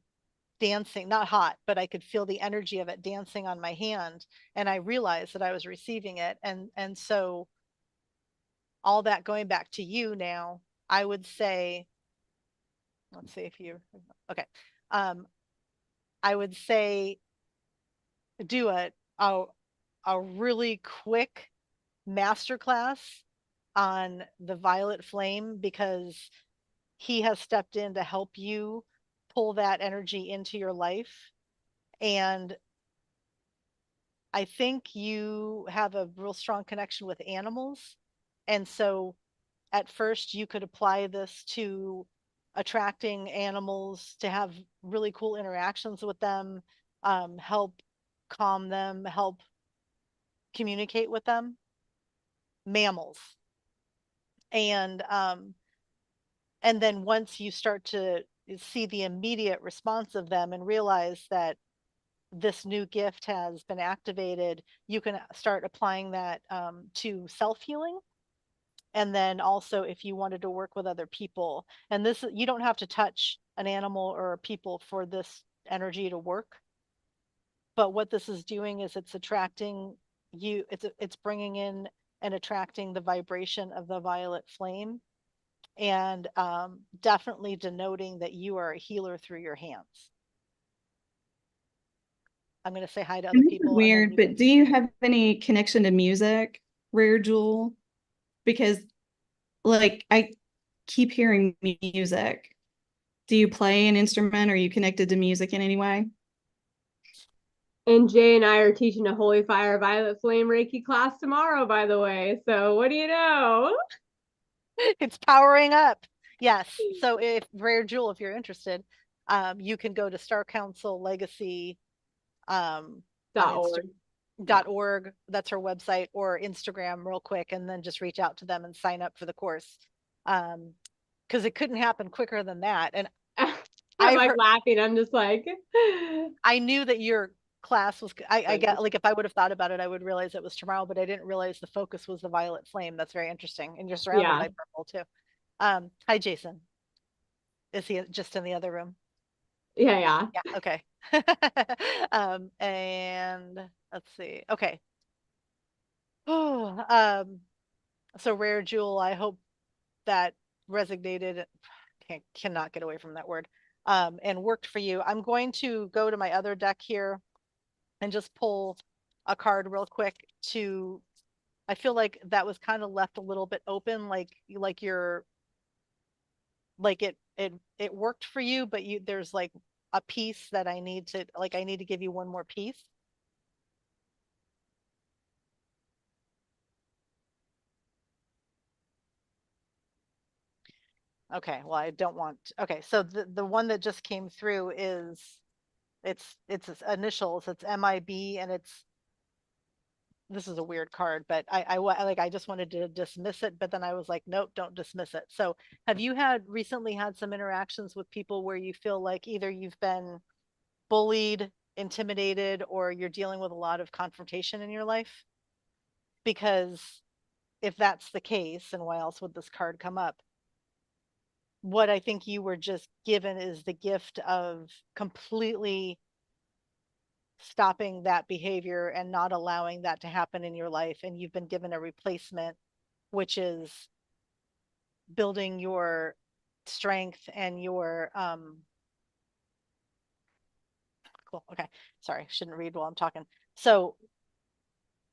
dancing, not hot, but I could feel the energy of it dancing on my hand. And I realized that I was receiving it. And so all that going back to you now, I would say, let's see if you, okay. Um, I would say do a really quick masterclass on the Violet Flame, because he has stepped in to help you pull that energy into your life. And I think you have a real strong connection with animals. And so at first you could apply this to attracting animals to have really cool interactions with them, help calm them, help communicate with them, mammals. And and then once you start to see the immediate response of them and realize that this new gift has been activated, you can start applying that to self-healing. And then also if you wanted to work with other people, and this, you don't have to touch an animal or a people for this energy to work, but what this is doing is it's attracting you, it's bringing in and attracting the vibration of the Violet Flame, and definitely denoting that you are a healer through your hands. I'm going to say hi to other And this is people, and then weird, you but can. do you have any connection to music, Rare Jewel? Because like I keep hearing music. Do you play an instrument? Or are you connected to music in any way? And Jay and I are teaching a Holy Fire Violet Flame Reiki class tomorrow, by the way. So what do you know? It's powering up. Yes. So if Rare Jewel, if you're interested, you can go to Star Council Legacy on .org. Yeah. Insta.org. That's her website, or Instagram real quick, and then just reach out to them and sign up for the course. Because it couldn't happen quicker than that. And I'm I've like heard, laughing. I'm just like, I knew that your class was, I funny. get, like, if I would have thought about it, I would realize it was tomorrow, but I didn't realize the focus was the Violet Flame. That's very interesting. And you're surrounded Yeah. by purple too. Hi, Jason. Is he just in the other room? Yeah. Yeah. Yeah, okay. And let's see. Okay. Oh, so Rare Jewel, I hope that resonated, cannot get away from that word, and worked for you. I'm going to go to my other deck here and just pull a card real quick to, I feel like that was kind of left a little bit open, like you're, like it worked for you, but there's like a piece that I need to give you one more piece. Okay, well, I don't want, okay, so the one that just came through is, it's its initials, it's MIB, and it's this is a weird card, but I just wanted to dismiss it, but then I was like, nope, don't dismiss it. So have you recently had some interactions with people where you feel like either you've been bullied, intimidated, or you're dealing with a lot of confrontation in your life? Because if that's the case, and why else would this card come up? What I think you were just given is the gift of completely stopping that behavior and not allowing that to happen in your life. And you've been given a replacement, which is building your strength and your cool. Okay. Sorry, shouldn't read while I'm talking. So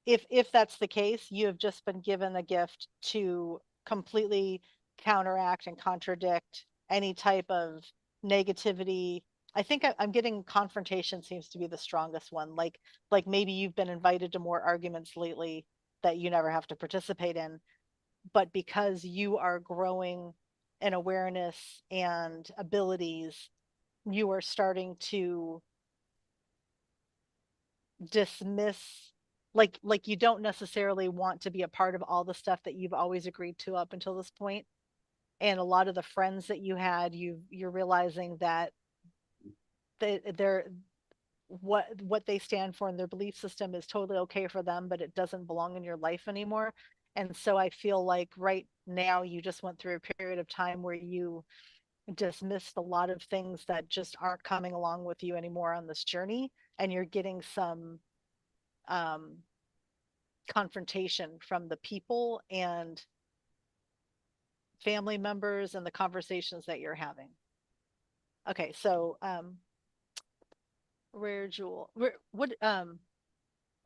if that's the case, you have just been given a gift to completely counteract and contradict any type of negativity. I think I'm getting confrontation seems to be the strongest one. Like maybe you've been invited to more arguments lately that you never have to participate in, but because you are growing in awareness and abilities, you are starting to dismiss, like you don't necessarily want to be a part of all the stuff that you've always agreed to up until this point. And a lot of the friends that you had, you're realizing that they're what they stand for and their belief system is totally okay for them, but it doesn't belong in your life anymore. And so I feel like right now you just went through a period of time where you dismissed a lot of things that just aren't coming along with you anymore on this journey, and you're getting some um confrontation from the people and family members and the conversations that you're having. Okay, so rare jewel. What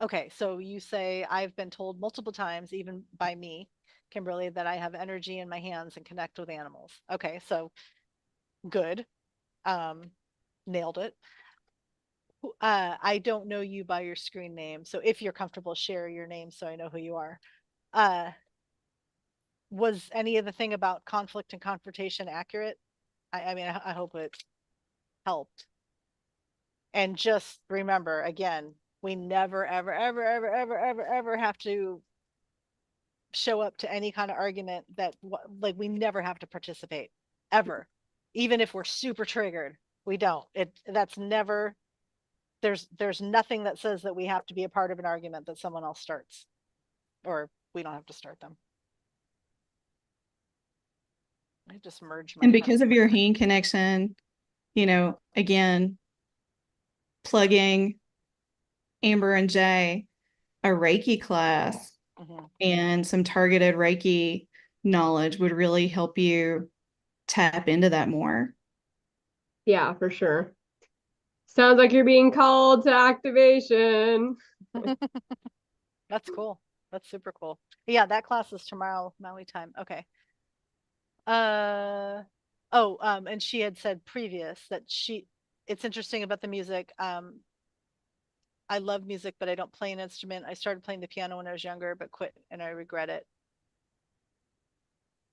okay, so you say I've been told multiple times, even by me, Kimberly, that I have energy in my hands and connect with animals. Okay, so good. Um, nailed it. I don't know you by your screen name, so if you're comfortable, share your name so I know who you are. Uh, was any of the thing about conflict and confrontation accurate? I mean, I hope it helped. And just remember, again, we never, ever, ever, ever, ever, ever, ever have to show up to any kind of argument that, like, we never have to participate ever. Even if we're super triggered, we don't. That's never, there's nothing that says that we have to be a part of an argument that someone else starts, or we don't have to start them. I just merged my And because cards. of your heme connection, again, plugging Amber and Jay a Reiki class Mm-hmm. and some targeted Reiki knowledge would really help you tap into that more. Yeah, for sure. Sounds like you're being called to activation. That's cool. That's super cool. Yeah, that class is tomorrow, Maui time. Okay. Uh oh, and she had said previous that it's interesting about the music. I love music, but I don't play an instrument. I started playing the piano when I was younger, but quit and I regret it.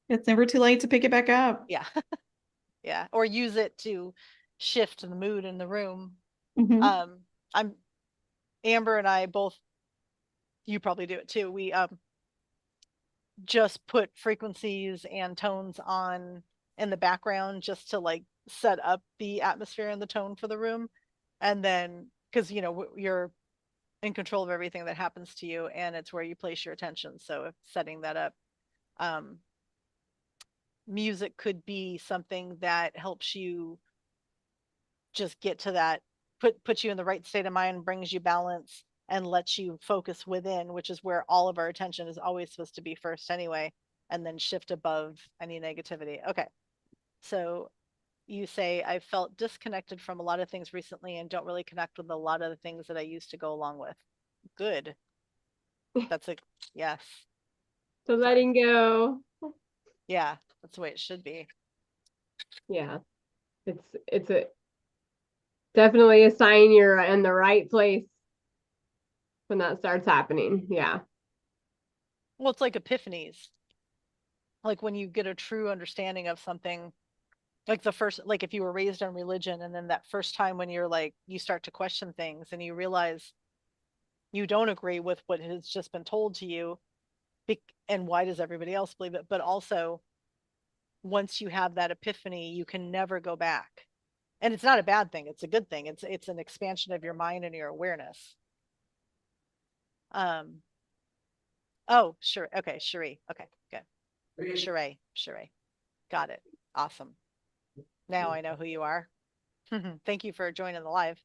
It's never too late to pick it back up. Yeah. Yeah. Or use it to shift the mood in the room. Mm-hmm. I'm Amber and I both, you probably do it too. We just put frequencies and tones on in the background just to like set up the atmosphere and the tone for the room. And then, because you're in control of everything that happens to you, and it's where you place your attention. So if setting that up, um, music could be something that helps you just get to that, put you in the right state of mind, brings you balance, and lets you focus within, which is where all of our attention is always supposed to be first anyway, and then shift above any negativity. Okay. So you say I felt disconnected from a lot of things recently and don't really connect with a lot of the things that I used to go along with. Good. That's a yes. So Sorry. letting go. Yeah, that's the way it should be. Yeah. It's a definitely a sign you're in the right place when that starts happening. Yeah. Well, it's like epiphanies. Like when you get a true understanding of something, like the first, like if you were raised on religion and then that first time when you're like, you start to question things and you realize You don't agree with what has just been told to you. And why does everybody else believe it? But also, once you have that epiphany, you can never go back. And it's not a bad thing. It's a good thing. It's an expansion of your mind and your awareness. Um, oh, sure. Okay, Cherie. Okay, good. Sheree. Got it. Awesome. Now I know who you are. Thank you for joining the live.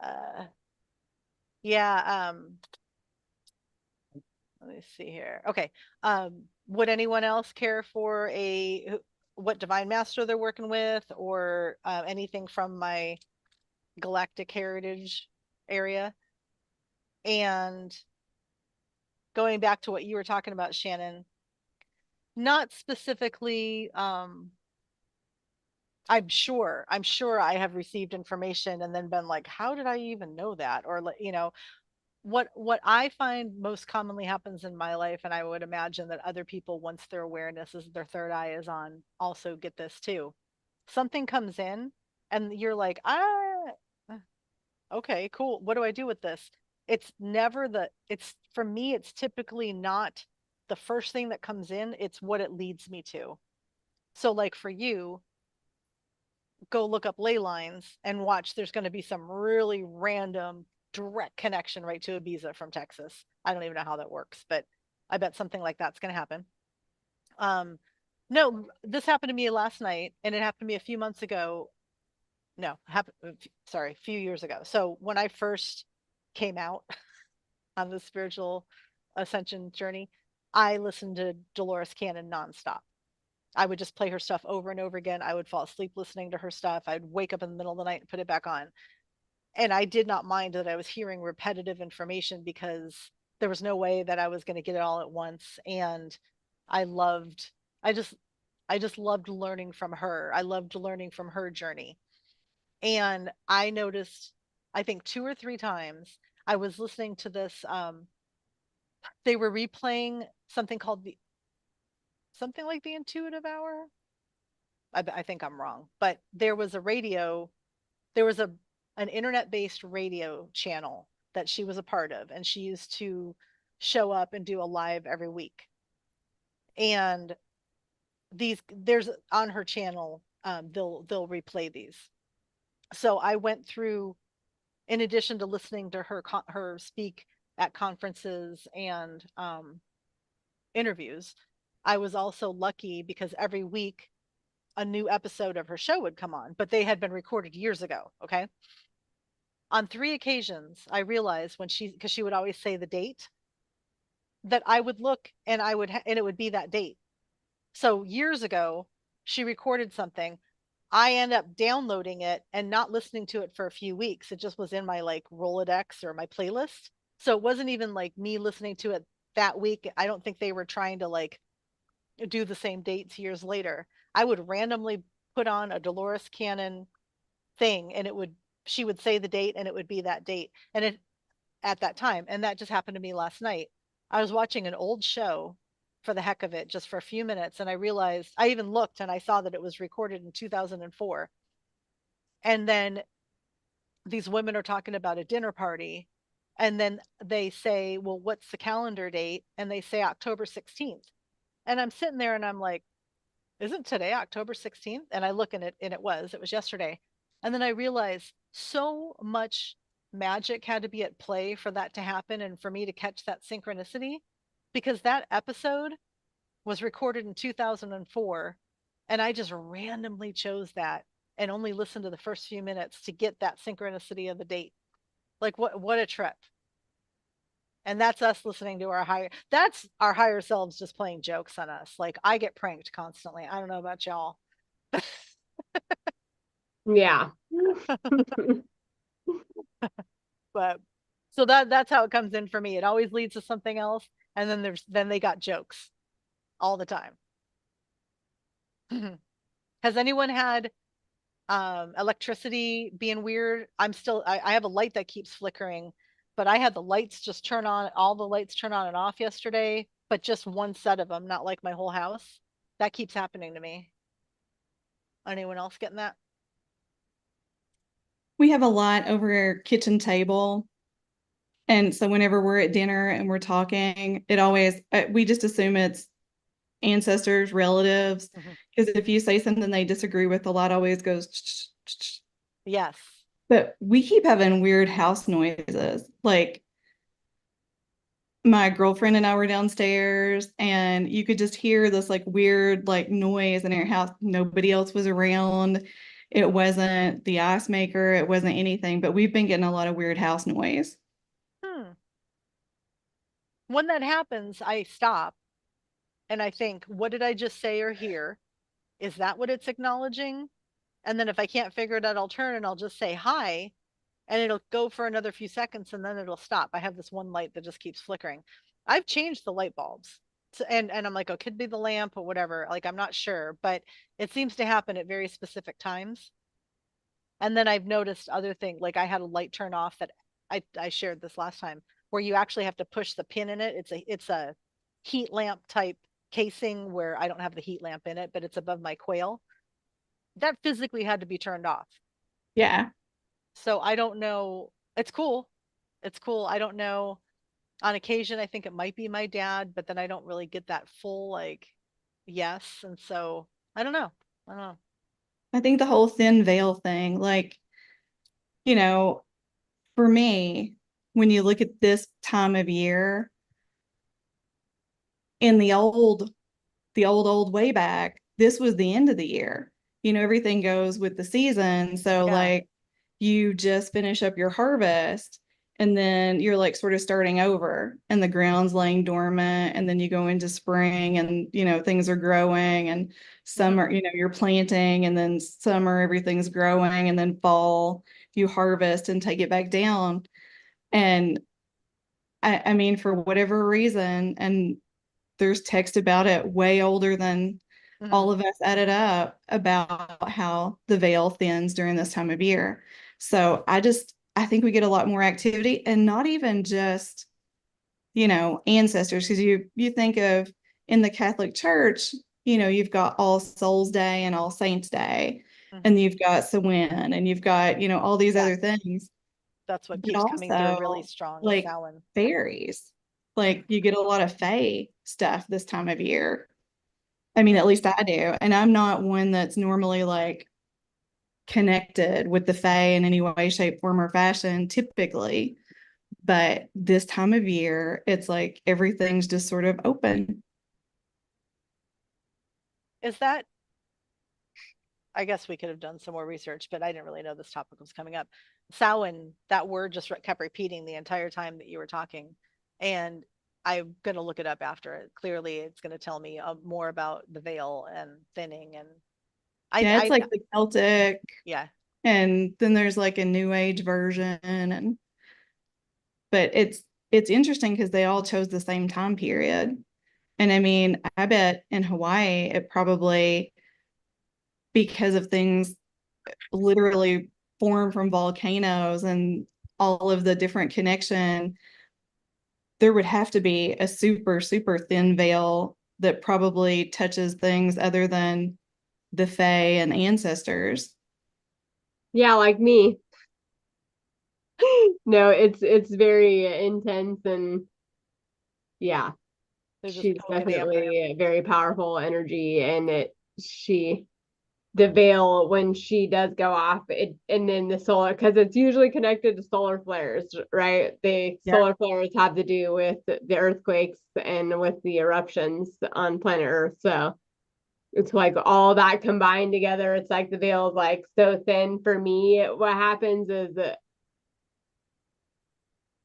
Uh, yeah, let me see here. Okay. Would anyone else care for what divine master they're working with, or anything from my galactic heritage area? And going back to what you were talking about, Shannon, not specifically, I'm sure I have received information and then been like, how did I even know that? Or, what I find most commonly happens in my life, and I would imagine that other people, once their awareness is, their third eye is on, also get this too. Something comes in and you're like, okay, cool. What do I do with this? It's never it's for me, it's typically not the first thing that comes in, it's what it leads me to. So, like for you, go look up ley lines and watch. There's going to be some really random direct connection right to Ibiza from Texas. I don't even know how that works, but I bet something like that's going to happen. No, this happened to me last night, and it happened to me a few months ago. No, sorry, a few years ago. So when I first came out on the spiritual ascension journey, I listened to Dolores Cannon nonstop. I would just play her stuff over and over again. I would fall asleep listening to her stuff. I'd wake up in the middle of the night and put it back on. And I did not mind that I was hearing repetitive information, because there was no way that I was going to get it all at once. And I loved, I just, I just loved learning from her. I loved learning from her journey. And I noticed, I think 2 or 3 times, I was listening to this. They were replaying something called something like the Intuitive Hour. I think I'm wrong, but there was an internet-based radio channel that she was a part of, and she used to show up and do a live every week. And there's on her channel, they'll replay these. So I went through, in addition to listening to her speak at conferences and interviews, I was also lucky because every week a new episode of her show would come on, but they had been recorded years ago. Okay. On 3 occasions, I realized because she would always say the date, that I would look and and it would be that date. So years ago, she recorded something. I end up downloading it and not listening to it for a few weeks. It just was in my like Rolodex or my playlist. So it wasn't even like me listening to it that week. I don't think they were trying to like do the same dates years later. I would randomly put on a Dolores Cannon thing, and she would say the date and it would be that date. And it at that time. And that just happened to me last night. I was watching an old show for the heck of it, just for a few minutes, and I realized, I even looked and I saw that it was recorded in 2004. And then these women are talking about a dinner party, and then they say, well, what's the calendar date? And they say October 16th. And I'm sitting there and I'm like, isn't today October 16th? And I look, and it was yesterday. And then I realized so much magic had to be at play for that to happen and for me to catch that synchronicity, because that episode was recorded in 2004, and I just randomly chose that and only listened to the first few minutes to get that synchronicity of the date. Like, what a trip. And that's us listening to that's our higher selves just playing jokes on us. Like, I get pranked constantly. I don't know about y'all. Yeah. But so that's how it comes in for me. It always leads to something else, and then they got jokes all the time. Has anyone had electricity being weird? I have a light that keeps flickering, but I had the lights just turn on, all the lights turn on and off yesterday, but just one set of them, not like my whole house. That keeps happening to me. Anyone else getting that? We have a light over our kitchen table And so whenever we're at dinner and we're talking, it always, we just assume it's ancestors, relatives. Mhm. Because if you say something they disagree with, the light always goes, Yes. but we keep having weird house noises. Like my girlfriend and I were downstairs and you could just hear this like weird like noise in our house. Nobody else was around. It wasn't the ice maker. It wasn't anything, but we've been getting a lot of weird house noise. Hmm. When that happens, I stop and I think, what did I just say or hear? Is that what it's acknowledging? And then if I can't figure it out, I'll turn and I'll just say hi, and it'll go for another few seconds and then it'll stop. I have this one light that just keeps flickering. I've changed the light bulbs. And I'm like, oh, could be the lamp or whatever. Like, I'm not sure, but it seems to happen at very specific times. And then I've noticed other things. Like I had a light turn off that I shared this last time, where you actually have to push the pin in it. It's a heat lamp type casing where I don't have the heat lamp in it, but it's above my quail. That physically had to be turned off. Yeah. So I don't know. It's cool. It's cool. I don't know. On occasion, I think it might be my dad, but then I don't really get that full like yes. And so I don't know. I don't know. I think the whole thin veil thing, like, you know, for me, when you look at this time of year in the old way back, this was the end of the year. Everything goes with the season. So Yeah. like you just finish up your harvest and then you're like sort of starting over and the ground's laying dormant and then you go into spring and things are growing and Hmm. summer, you're planting and then summer everything's growing and then fall you harvest and take it back down. And I mean, for whatever reason, and there's text about it way older than Hmm. all of us added up about how the veil thins during this time of year. So I think we get a lot more activity and not even just, ancestors, because you think of in the Catholic Church, you've got All Souls Day and All Saints Day, Hmm. and you've got Samhain, and you've got, all these Yes. other things, That's what but keeps coming through really also strong is like Samhain. fairies. Like you get a lot of fae stuff this time of year. I mean, at Hmm. least I do. And I'm not one that's normally like connected with the fae in any way, shape, form, or fashion, typically. But this time of year, it's like everything's just sort of open. Is that, I guess we could have done some more research, but I didn't really know this topic was coming up. Samhain, that word just kept repeating the entire time that you were talking. And I'm going to look it up after it. Clearly, it's going to tell me more about the veil and thinning. And Yeah, it's I, like the Celtic, yeah, and then there's like a New Age version, and but it's interesting because they all chose the same time period. And I mean, I bet in Hawaii, it probably because of things literally formed from volcanoes and all of the different connection, there would have to be a super, super thin veil that probably touches things other than the Fae and ancestors. Yeah, like me. No, it's very intense and yeah, they're just she's poking at you. definitely a very powerful energy and she the veil when she does go off it and then the solar because it's usually connected to solar flares, right? The Yeah. solar flares have to do with the earthquakes and with the eruptions on planet Earth. So it's like all that combined together. It's like the veil is like so thin for me. What happens is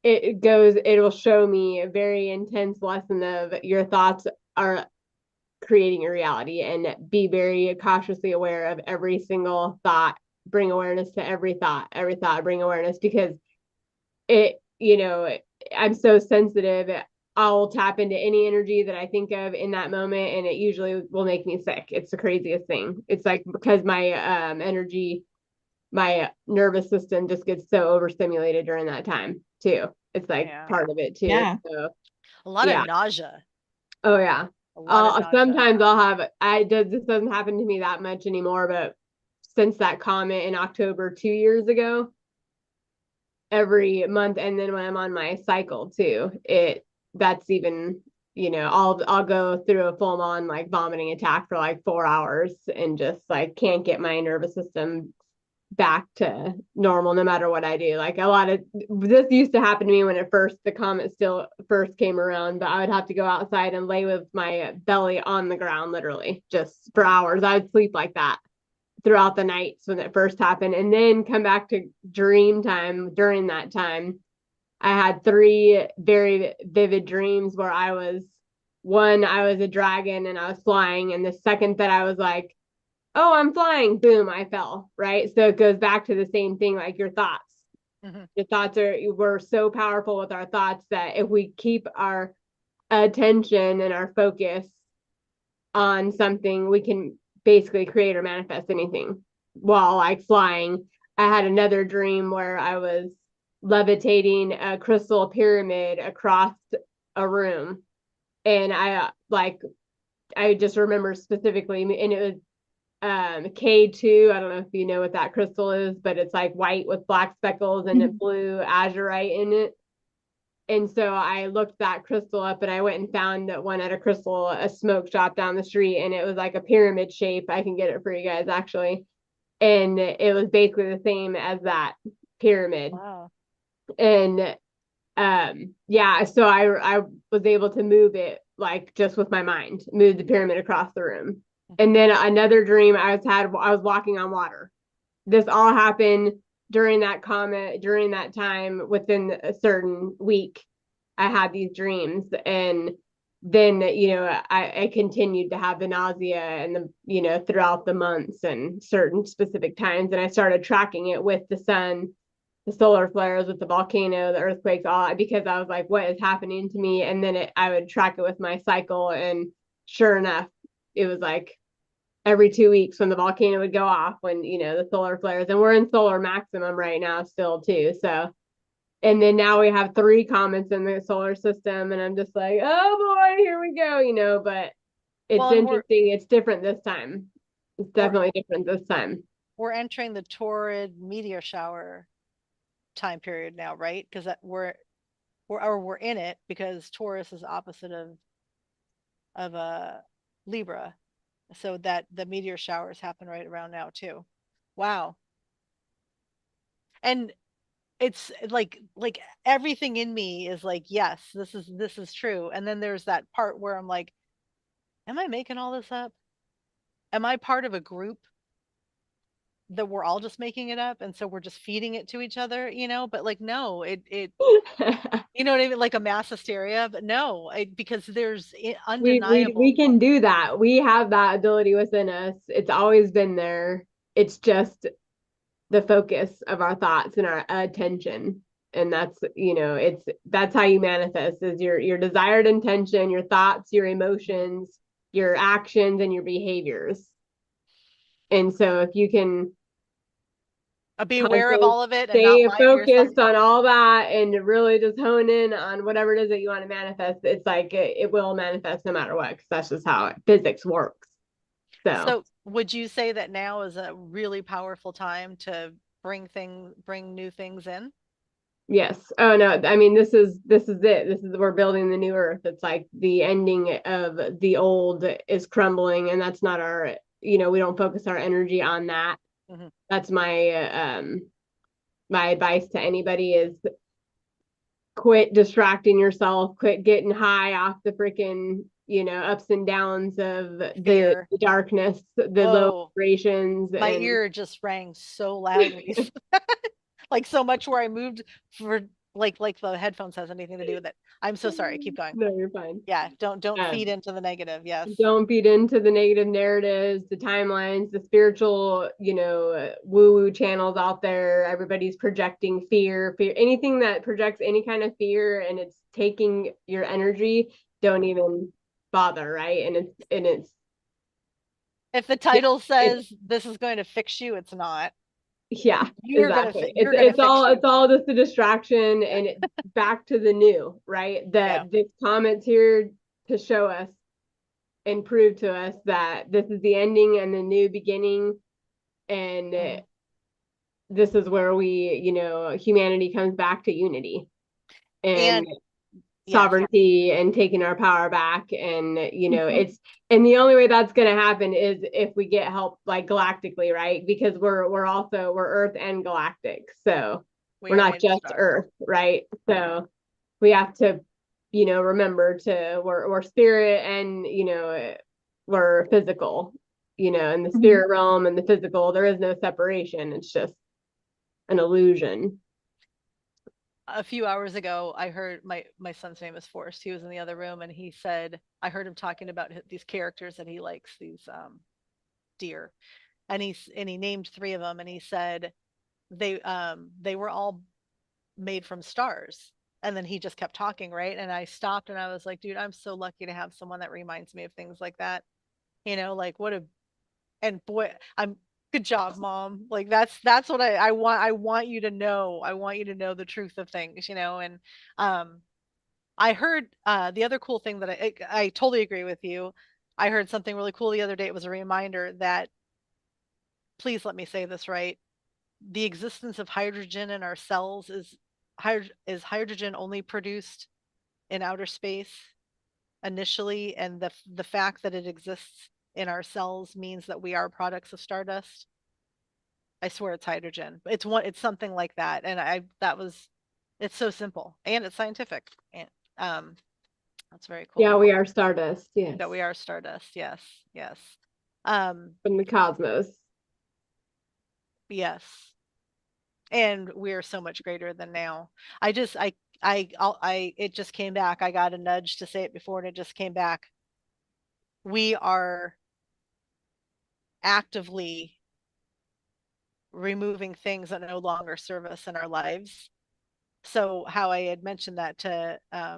it'll show me a very intense lesson of your thoughts are creating your reality and be very cautiously aware of every single thought. Bring awareness to every thought, bring awareness because I'm so sensitive. I'll tap into any energy that I think of in that moment and it usually will make me sick. It's the craziest thing. It's like because my energy, my nervous system just gets so overstimulated during that time too. It's like Yeah. part of it too. Yeah. So A lot of yeah. nausea. Oh yeah. A lot of nausea. Sometimes I'll have this doesn't happen to me that much anymore, but since that comment in October 2 years ago, every month. And then when I'm on my cycle too, that's even, I'll go through a full on like vomiting attack for like 4 hours and just like can't get my nervous system back to normal no matter what I do. Like a lot of this used to happen to me when the comet still first came around, but I would have to go outside and lay with my belly on the ground, literally just for hours. I would sleep like that throughout the nights when it first happened, and then come back to dream time. During that time, I had three very vivid dreams where I was a dragon and I was flying, and the second that I was like, oh, I'm flying, boom, I fell, right? So it goes back to the same thing, like your thoughts. Mm-hmm. Your thoughts we're so powerful with our thoughts that if we keep our attention and our focus on something, we can basically create or manifest anything. While like flying, I had another dream where I was levitating a crystal pyramid across a room. And I just remember specifically, and it was K2. I don't know if you know what that crystal is, but it's like white with black speckles and it blue azurite in it. And so I looked that crystal up and I went and found one at a smoke shop down the street, and it was like a pyramid shape. I can get it for you guys actually. And it was basically the same as that pyramid. Wow. And yeah, so I was able to move it like just with my mind, move the pyramid across the room. And then another dream I was walking on water. This all happened during that comet, during that time, within a certain week. I had these dreams, and then I continued to have the nausea and throughout the months and certain specific times, and I started tracking it with the sun, the solar flares, with the volcano, the earthquakes, all that, because I was like, what is happening to me? And then I would track it with my cycle, and sure enough, it was like every 2 weeks when the volcano would go off, when the solar flares, and we're in solar maximum right now still too. So, and then now we have 3 comets in the solar system, and I'm just like, oh boy, here we go. But it's interesting. It's different this time. It's definitely different this time. We're entering the torrid meteor shower time period now, right? Because we're in it, because Taurus is opposite of a Libra, so that the meteor showers happen right around now too. Wow. And it's like everything in me is like, yes, this is true. And then there's that part where I'm like, am I making all this up? Am I part of a group that we're all just making it up, and so we're just feeding it to each other, but like, no, it you know what I mean, like a mass hysteria, but no, because there's undeniable. We can do that. We have that ability within us. It's always been there. It's just the focus of our thoughts and our attention. And that's how you manifest, is your desired intention, your thoughts, your emotions, your actions, and your behaviors. And so if you can be aware of all of it and stay not lie focused on all that and really just hone in on whatever it is that you want to manifest, it's like it will manifest no matter what, because that's just how physics works. So would you say that now is a really powerful time to bring new things in? Yes. Oh no, I mean, this is it. We're building the new earth. It's like the ending of the old is crumbling, and that's not our, we don't focus our energy on that. Mm-hmm. That's my advice to anybody is quit distracting yourself, quit getting high off the freaking, ups and downs of the darkness, the low vibrations. My ear just rang so loudly. Like so much where I moved for like the headphones has anything to do with it. I'm so sorry. Keep going. No, you're fine. Yeah, don't feed into the negative. Yes. Don't feed into the negative narratives, the timelines, the spiritual, woo-woo channels out there. Everybody's projecting fear, anything that projects any kind of fear and it's taking your energy, don't even bother, right? And it's if the title says this is going to fix you, it's not. Yeah, exactly. It's all just a distraction, and back to the new, right? That this comment's here to show us and prove to us that this is the ending and the new beginning. And this is where humanity comes back to unity and And yes, sovereignty and taking our power back. And Mhm. and the only way that's going to happen is if we get help, like galactically, right? Because we're Earth and galactic, so we we're are not made of just stars. Earth, right? So we have to remember to we're spirit, and we're physical, in the Mhm. spirit realm and the physical. There is no separation. It's just an illusion. A few hours ago, I heard my son's name is Forrest. He was in the other room, and he said I heard him talking about these characters that he likes, these deer, and he named three of them, and he said they were all made from stars. And then he just kept talking, right? And I stopped and I was like, dude, I'm so lucky to have someone that reminds me of things like that. Like what a and boy, I'm good job, mom. Like that's what I want. I want you to know. I want you to know the truth of things. And um I heard the other cool thing that I totally agree with you. I heard something really cool the other day. It was a reminder that, please let me say this right, the existence of hydrogen in our cells is hydrogen only produced in outer space initially, and the fact that it exists in our cells means that we are products of stardust. I swear it's hydrogen. It's something like that. And I that was it's so simple and it's scientific. And um that's very Yeah, cool we are stardust. that Yes, we are stardust. Yes. Yes. Um from the cosmos. yes. And we're so much greater than now. I just I it just came back. I got a nudge to say it before and it just came back. We are actively removing things that no longer serve us in our lives. So how I had mentioned that to I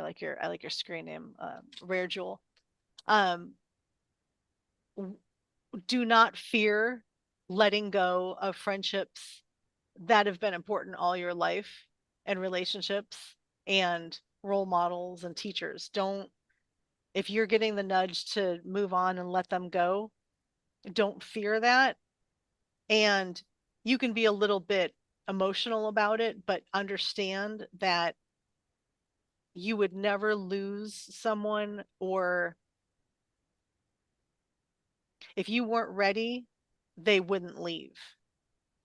like your screen name, Rare Jewel. Um, do not fear letting go of friendships that have been important all your life, and relationships and role models and teachers. Don't If you're getting the nudge to move on and let them go, don't fear that. And you can be a little bit emotional about it, but understand that you would never lose someone, or if you weren't ready, they wouldn't leave.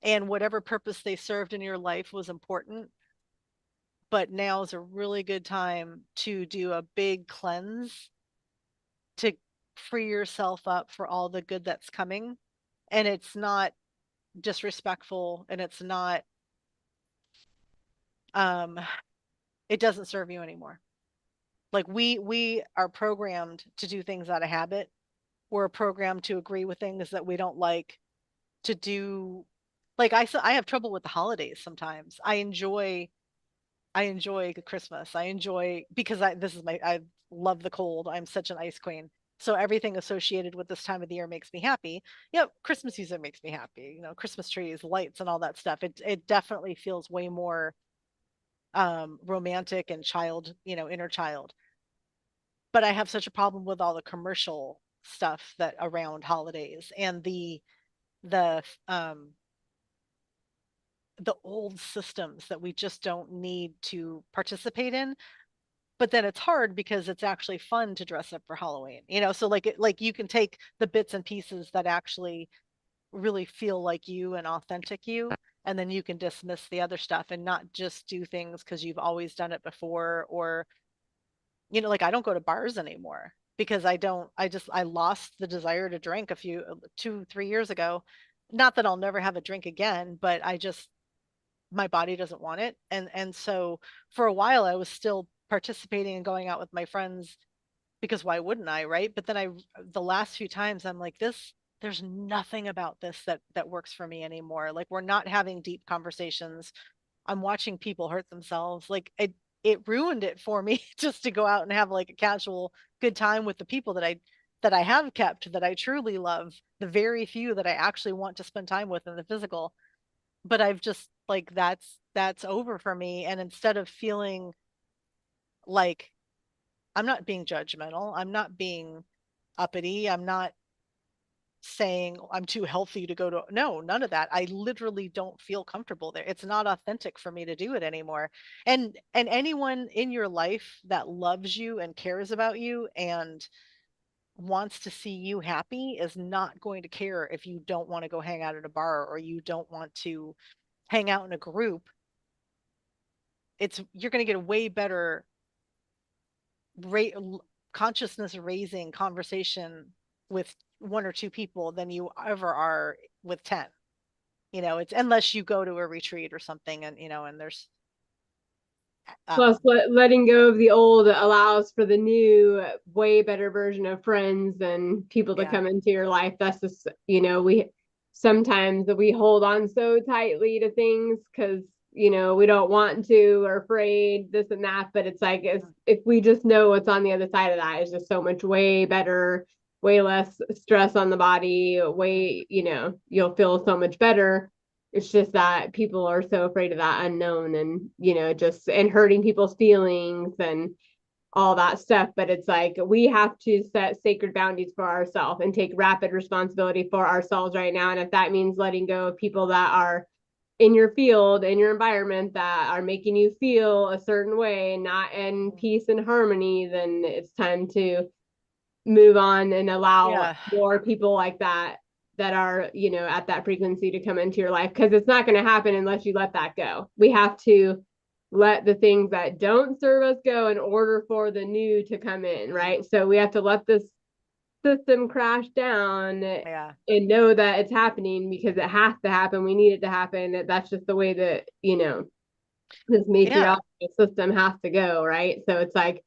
And whatever purpose they served in your life was important, but now is a really good time to do a big cleanse to free yourself up for all the good that's coming. And it's not disrespectful, and it's not um it doesn't serve you anymore. Like we are programmed to do things out of habit. We're programmed to agree with things that we don't like, to do. Like I have trouble with the holidays sometimes. I enjoy Christmas. I enjoy because I love the cold. I'm such an ice queen. So everything associated with this time of the year makes me happy. Yep, Christmas music makes me happy. Christmas trees, lights, and all that stuff. It definitely feels way more romantic and inner child. But I have such a problem with all the commercial stuff that around holidays, and the um the old systems that we just don't need to participate in. But then it's hard because it's actually fun to dress up for Halloween. So like you can take the bits and pieces that actually really feel like you and authentic you, and then you can dismiss the other stuff and not just do things because you've always done it before. Or like I don't go to bars anymore because I lost the desire to drink a few 2 3 years ago. Not that I'll never have a drink again, but my body doesn't want it. And so for a while I was still participating and going out with my friends, because why wouldn't I, right? But then the last few times I'm like, there's nothing about this that works for me anymore. Like we're not having deep conversations. I'm watching people hurt themselves. Like it ruined it for me just to go out and have like a casual good time with the people that I have kept, that I truly love, the very few that I actually want to spend time with in the physical. But I've just like that's over for me. And instead of feeling like, I'm not being judgmental, I'm not being uppity, I'm not saying I'm too healthy to go to, no, none of that. I literally don't feel comfortable there. It's not authentic for me to do it anymore. And anyone in your life that loves you and cares about you and wants to see you happy is not going to care if you don't want to go hang out at a bar or you don't want to hang out in a group. It's you're going to get a way better rate consciousness raising conversation with one or two people than you ever are with 10. It's unless you go to a retreat or something, and and there's Plus, letting go of the old allows for the new, way better version of friends and people to yeah. come into your life. That's just, we sometimes we hold on so tightly to things because, we don't want to or afraid, this and that. But it's like, if we just know what's on the other side of that, it's just so much way better, way less stress on the body, way, you'll feel so much better. It's just that people are so afraid of that unknown and, just and hurting people's feelings and all that stuff. But it's like we have to set sacred boundaries for ourselves and take rapid responsibility for ourselves right now. And if that means letting go of people that are in your field, in your environment, that are making you feel a certain way, not in peace and harmony, then it's time to move on and allow Yeah. more people like that are, at that frequency to come into your life, because it's not going to happen unless you let that go. We have to let the things that don't serve us go in order for the new to come in, right? So we have to let this system crash down Yeah. and know that it's happening because it has to happen. We need it to happen. That's just the way that, this Yeah. matriarchal system has to go, right? So it's like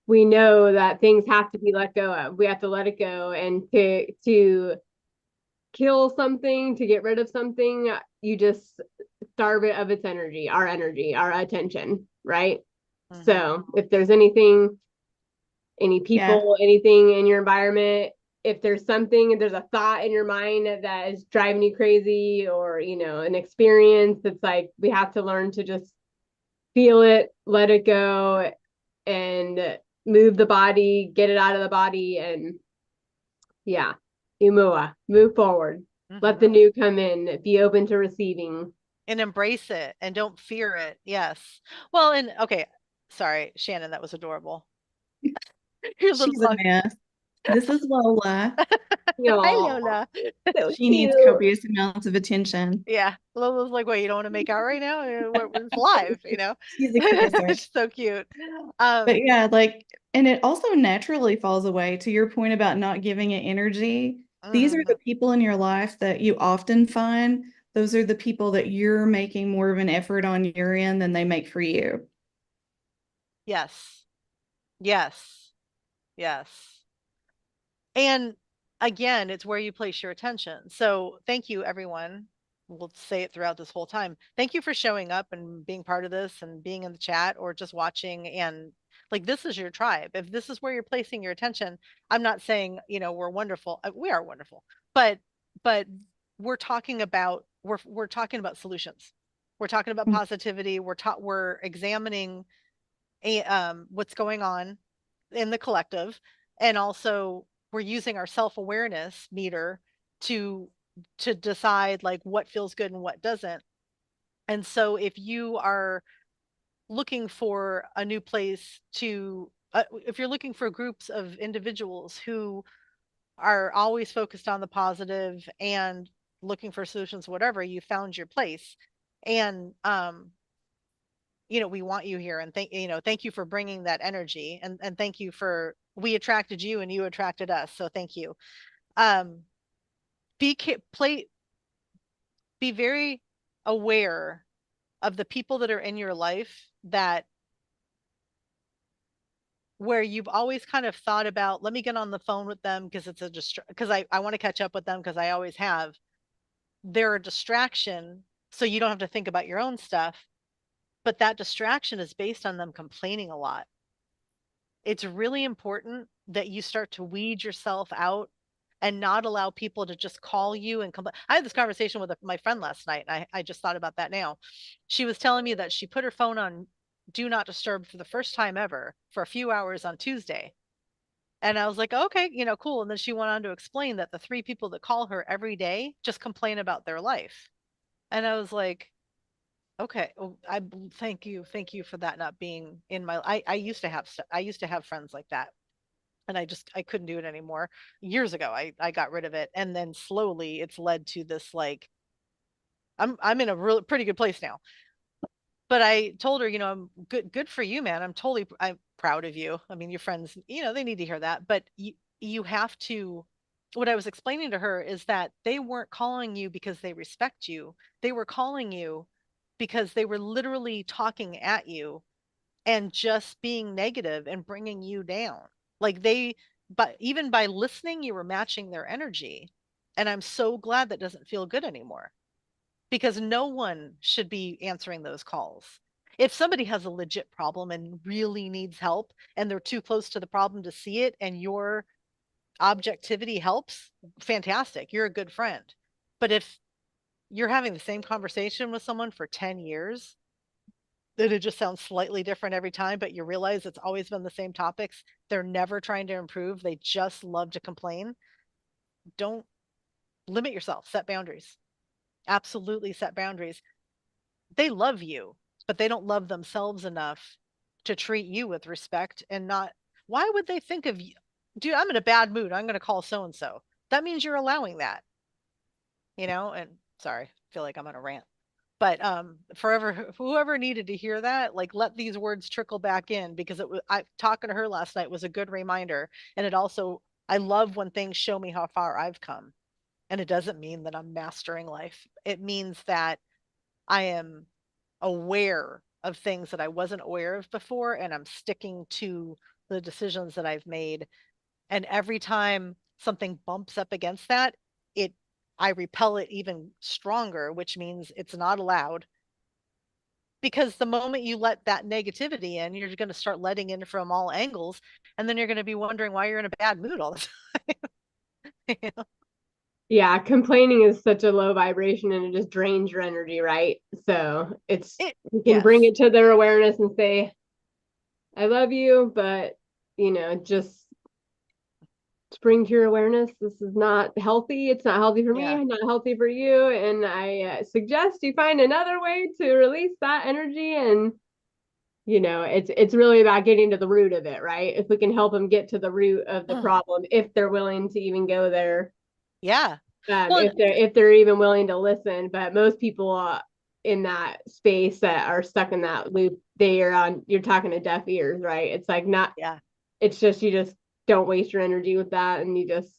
we know that things have to be let go of. We have to let it go, and to kill something, to get rid of something, you just starve it of its energy, our attention, right? So if there's anything, any Yeah. people, anything in your environment, if there's something, if there's a thought in your mind that is driving you crazy, or an experience, it's like we have to learn to just feel it, let it go, and move the body, get it out of the body, and yeah, umua, move forward. Let the Mm-hmm. new come in, be open to receiving. And embrace it and don't fear it. Yes. Well, and okay, sorry, Shannon, that was adorable. Your little She's a dog. mess. This is Lola. Hi, Y'all, Lola. so She needs cute. copious amounts of attention. Yeah, Lola's like, wait, you don't want to make out right now? It's live. She's a kisser. It's so cute. But yeah, like, and it also naturally falls away to your point about not giving it energy. These are Mhm. the people in your life that you often find. Those are the people that you're making more of an effort on your end than they make for you. Yes, yes, yes. And again, it's where you place your attention. So thank you, everyone. We'll say it throughout this whole time. Thank you for showing up and being part of this and being in the chat or just watching. And like, this is your tribe. If this is where you're placing your attention, I'm not saying, we're wonderful. We are wonderful, but we're talking about solutions. We're talking about positivity. We're examining what's going on in the collective, and also we're using our self-awareness meter to to decide like what feels good and what doesn't. And so if you are looking for a new place to if you're looking for groups of individuals who are always focused on the positive and looking for solutions, whatever, you found your place. And we want you here, and thank you for bringing that energy, and thank you for, we attracted you and you attracted us, so thank you. um be play be very aware of the people that are in your life that where you've always kind of thought about, let me get on the phone with them because it's because I want to catch up with them because I always have. They're a distraction, so you don't have to think about your own stuff, but that distraction is based on them complaining a lot. It's really important that you start to weed yourself out and not allow people to just call you and complain. I had this conversation with my friend last night, and I just thought about that now. She was telling me that she put her phone on do not disturb for the first time ever for a few hours on Tuesday. And I was like, okay, cool. And then she went on to explain that the three people that call her every day just complain about their life. And I was like, okay, well, thank you for that not being in my. I used to have friends like that, and I couldn't do it anymore. Years ago, I got rid of it, and then slowly it's led to this like I'm in a really pretty good place now. But I told her, I'm good for you, man. I'm proud of you. I mean, your friends, they need to hear that, but you have to. What I was explaining to her is that they weren't calling you because they respect you. They were calling you because they were literally talking at you and just being negative and bringing you down. Like but even by listening, you were matching their energy. And I'm so glad that doesn't feel good anymore because no one should be answering those calls. If somebody has a legit problem and really needs help and they're too close to the problem to see it and your objectivity helps, fantastic. You're a good friend. But if you're having the same conversation with someone for 10 years, that it just sounds slightly different every time, but you realize it's always been the same topics. They're never trying to improve. They just love to complain. Don't limit yourself, set boundaries. Absolutely set boundaries. They love you, but they don't love themselves enough to treat you with respect and not. Why would they think of you? Dude, I'm in a bad mood. I'm going to call so and so. That means you're allowing that, and sorry, I feel like I'm on a rant. But forever, whoever needed to hear that, like let these words trickle back in because it was I talking to her last night was a good reminder. And it also I love when things show me how far I've come. And it doesn't mean that I'm mastering life. It means that I am aware of things that I wasn't aware of before, and I'm sticking to the decisions that I've made. And every time something bumps up against that, it I repel it even stronger, which means it's not allowed. Because the moment you let that negativity in, you're going to start letting in from all angles, and then you're going to be wondering why you're in a bad mood all the time. Yeah, complaining is such a low vibration and it just drains your energy, right? So it's It you can bring yes. it to their awareness and say, I love you, but just bring to your awareness this is not healthy. It's not healthy for me, Yeah. not healthy for you. And I suggest you find another way to release that energy. And it's really about getting to the root of it, right? If we can help them get to the root of the problem, if they're willing to even go there, Yeah. Well, if they're even willing to listen. But most people in that space that are stuck in that loop, you're talking to deaf ears, right? It's like not yeah. it's just you just don't waste your energy with that, and you just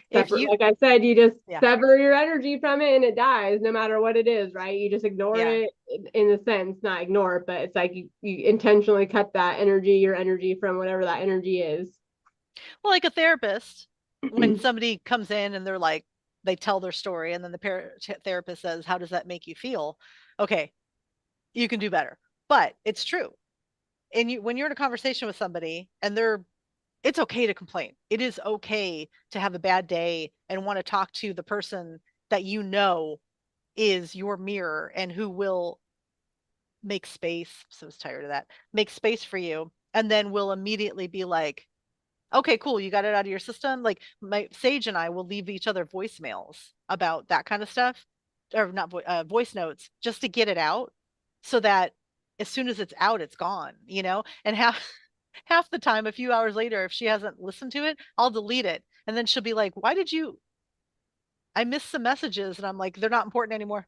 If separate, you like I said, you just yeah. sever your energy from it and it dies no matter what it is, right? You just ignore Yeah. it in a sense, not ignore it, but it's like you intentionally cut your energy from whatever that energy is. Well, like a therapist, when somebody comes in and they tell their story, and then the therapist says, "How does that make you feel?" Okay, you can do better, but it's true. And when you're in a conversation with somebody, and it's okay to complain. It is okay to have a bad day and want to talk to the person that is your mirror and who will make space. So I was tired of that. Make space for you, and then will immediately be like, okay, cool. You got it out of your system. Like my Sage and I will leave each other voicemails about that kind of stuff, or not voice notes, just to get it out, so that as soon as it's out, it's gone. And half the time, a few hours later, if she hasn't listened to it, I'll delete it, and then she'll be like, "Why did you? I missed some messages," and I'm like, "They're not important anymore."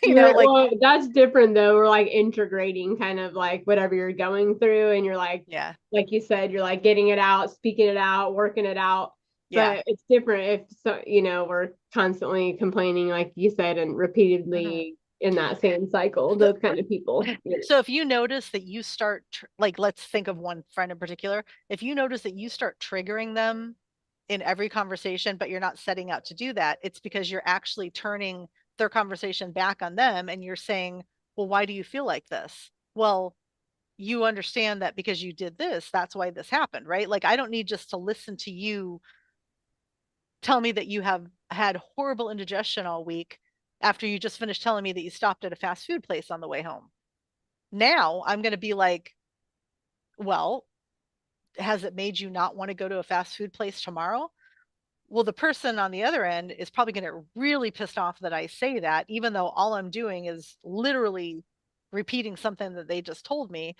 Like Well, that's different though. We're like integrating kind of like whatever you're going through, and you're yeah, like you said, you're like getting it out, speaking it out, working it out. yeah. But it's different if we're constantly complaining, like you said, and Mhm. repeatedly in that same cycle, So, those kind of people. so if you notice that you start like, let's think of one friend in particular. If you notice that you start triggering them in every conversation, but you're not setting out to do that, it's because you're actually turning their conversation back on them, and you're saying, "Well, why do you feel like this?" Well, you understand that because you did this, that's why this happened, right? Like I don't need just to listen to you tell me that you have had horrible indigestion all week after you just finished telling me that you stopped at a fast food place on the way home. Now I'm going to be like, well, has it made you not want to go to a fast food place tomorrow? Well, the person on the other end is probably going to really pissed off that I say that, even though all I'm doing is literally repeating something that they just told me.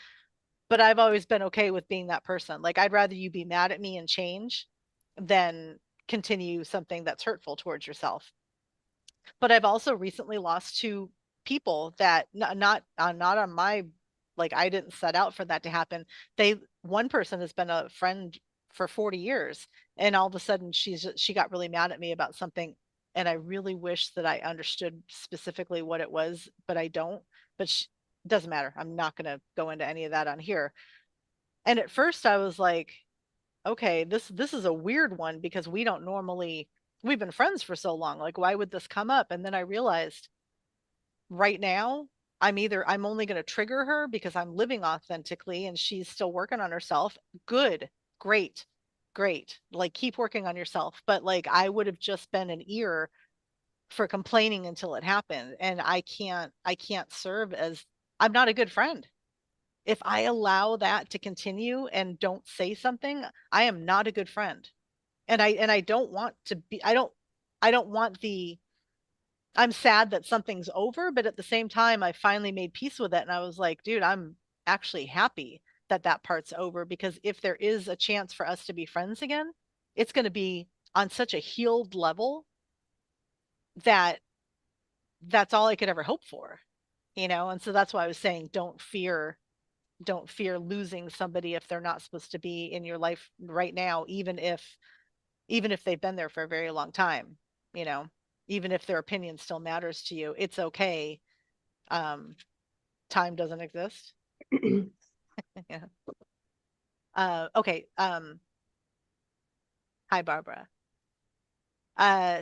But I've always been okay with being that person. Like, I'd rather you be mad at me and change than continue something that's hurtful towards yourself. But I've also recently lost two people that not on my, like, I didn't set out for that to happen. They One person has been a friend for 40 years, and all of a sudden she got really mad at me about something, and I really wish that I understood specifically what it was, but I don't. But doesn't matter. I'm not going to go into any of that on here. And at first I was like, okay, this is a weird one because we've been friends for so long. Like, why would this come up? And then I realized right now I'm only going to trigger her because I'm living authentically and she's still working on herself. Good, great, great. Like, keep working on yourself. But like, I would have just been an ear for complaining until it happened. And I can't serve as, I'm not a good friend. If I allow that to continue and don't say something, I am not a good friend. And I don't want to be, I don't want the, I'm sad that something's over, but at the same time I finally made peace with it and I was like, dude, I'm actually happy that that part's over, because if there is a chance for us to be friends again, it's going to be on such a healed level that that's all I could ever hope for, you know? And so that's why I was saying don't fear losing somebody if they're not supposed to be in your life right now, even if they've been there for a very long time, you know, even if their opinion still matters to you, it's okay. um Time doesn't exist. Yeah. Okay. Hi, Barbara.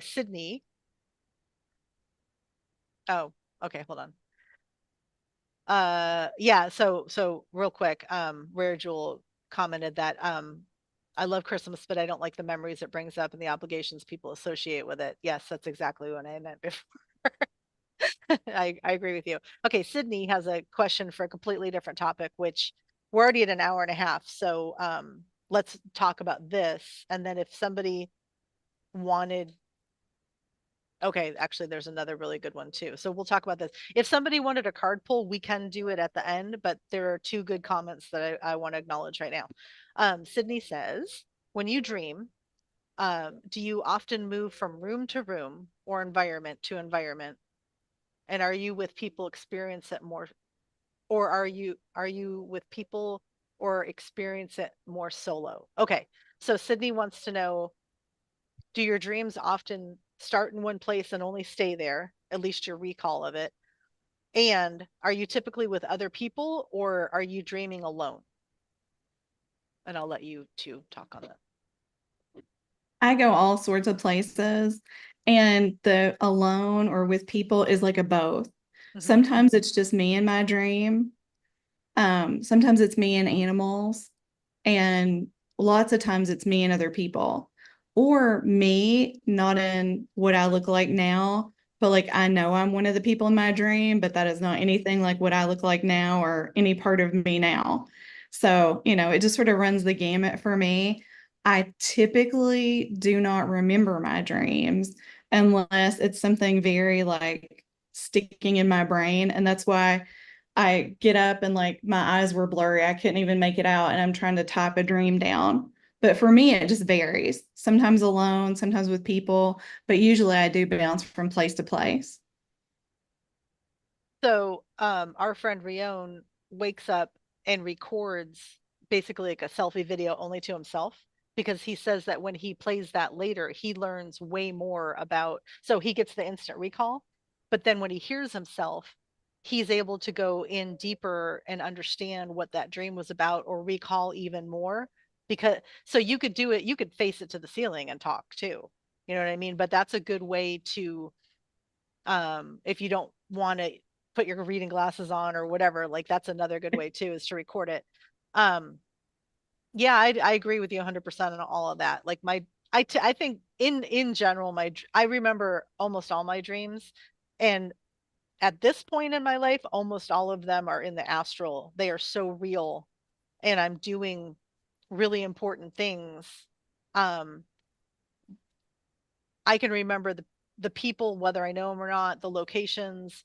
Sydney. Oh, okay, hold on. Yeah, so real quick, Rare Jewel commented that I love Christmas, but I don't like the memories it brings up and the obligations people associate with it. Yes, that's exactly what I meant before. I agree with you. Okay, Sydney has a question for a completely different topic, which we're already at an hour and a half. So let's talk about this. And then if somebody wanted, okay, actually, there's another really good one too. So we'll talk about this. If somebody wanted a card pull, we can do it at the end, but there are two good comments that I want to acknowledge right now. Sydney says, when you dream, do you often move from room to room or environment to environment? And are you with people experience it more, or are you with people or experience it more solo? Okay. So Sydney wants to know, do your dreams often start in one place and only stay there, at least your recall of it? And are you typically with other people or are you dreaming alone? And I'll let you two talk on that. I go all sorts of places, and the alone or with people is like a both. Mm-hmm. Sometimes it's just me in my dream. Sometimes it's me and animals, and lots of times it's me and other people, or me not in what I look like now, but like I know I'm one of the people in my dream, but that is not anything like what I look like now or any part of me now. So, it just sort of runs the gamut for me. I typically do not remember my dreams unless it's something very like sticking in my brain. And that's why I get up and like my eyes were blurry. I couldn't even make it out. And I'm trying to type a dream down. But for me, it just varies. Sometimes alone, sometimes with people, but usually I do bounce from place to place. So our friend Rion wakes up and records basically like a selfie video only to himself, because he says that when he plays that later, he learns way more about, so he gets the instant recall, but then when he hears himself, he's able to go in deeper and understand what that dream was about or recall even more. Because so you could do it, you could face it to the ceiling and talk too. You know what I mean? But that's a good way to, if you don't want to put your reading glasses on or whatever, like that's another good way too, is to record it. um yeah, I agree with you 100% on all of that. Like I think in general, I remember almost all my dreams, and at this point in my life almost all of them are in the astral. They are so real, and I'm doing really important things. Um, I can remember the people, whether I know them or not, the locations,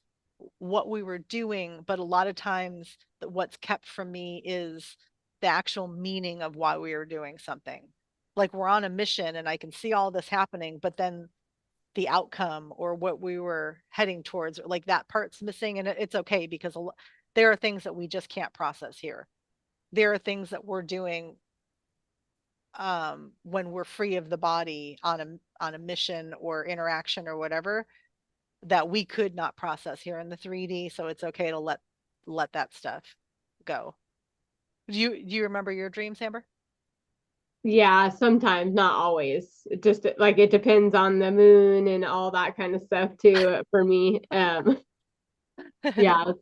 what we were doing, but a lot of times what's kept from me is the actual meaning of why we were doing something. Like we're on a mission and I can see all this happening, but then the outcome or what we were heading towards, like that part's missing, and it's okay because there are things that we just can't process here. There are things that we're doing when we're free of the body on a mission or interaction or whatever that we could not process here in the 3D. So it's okay to let that stuff go. Do you remember your dreams, Amber? Yeah, sometimes, not always. It just like it depends on the moon and all that kind of stuff too for me. Yeah,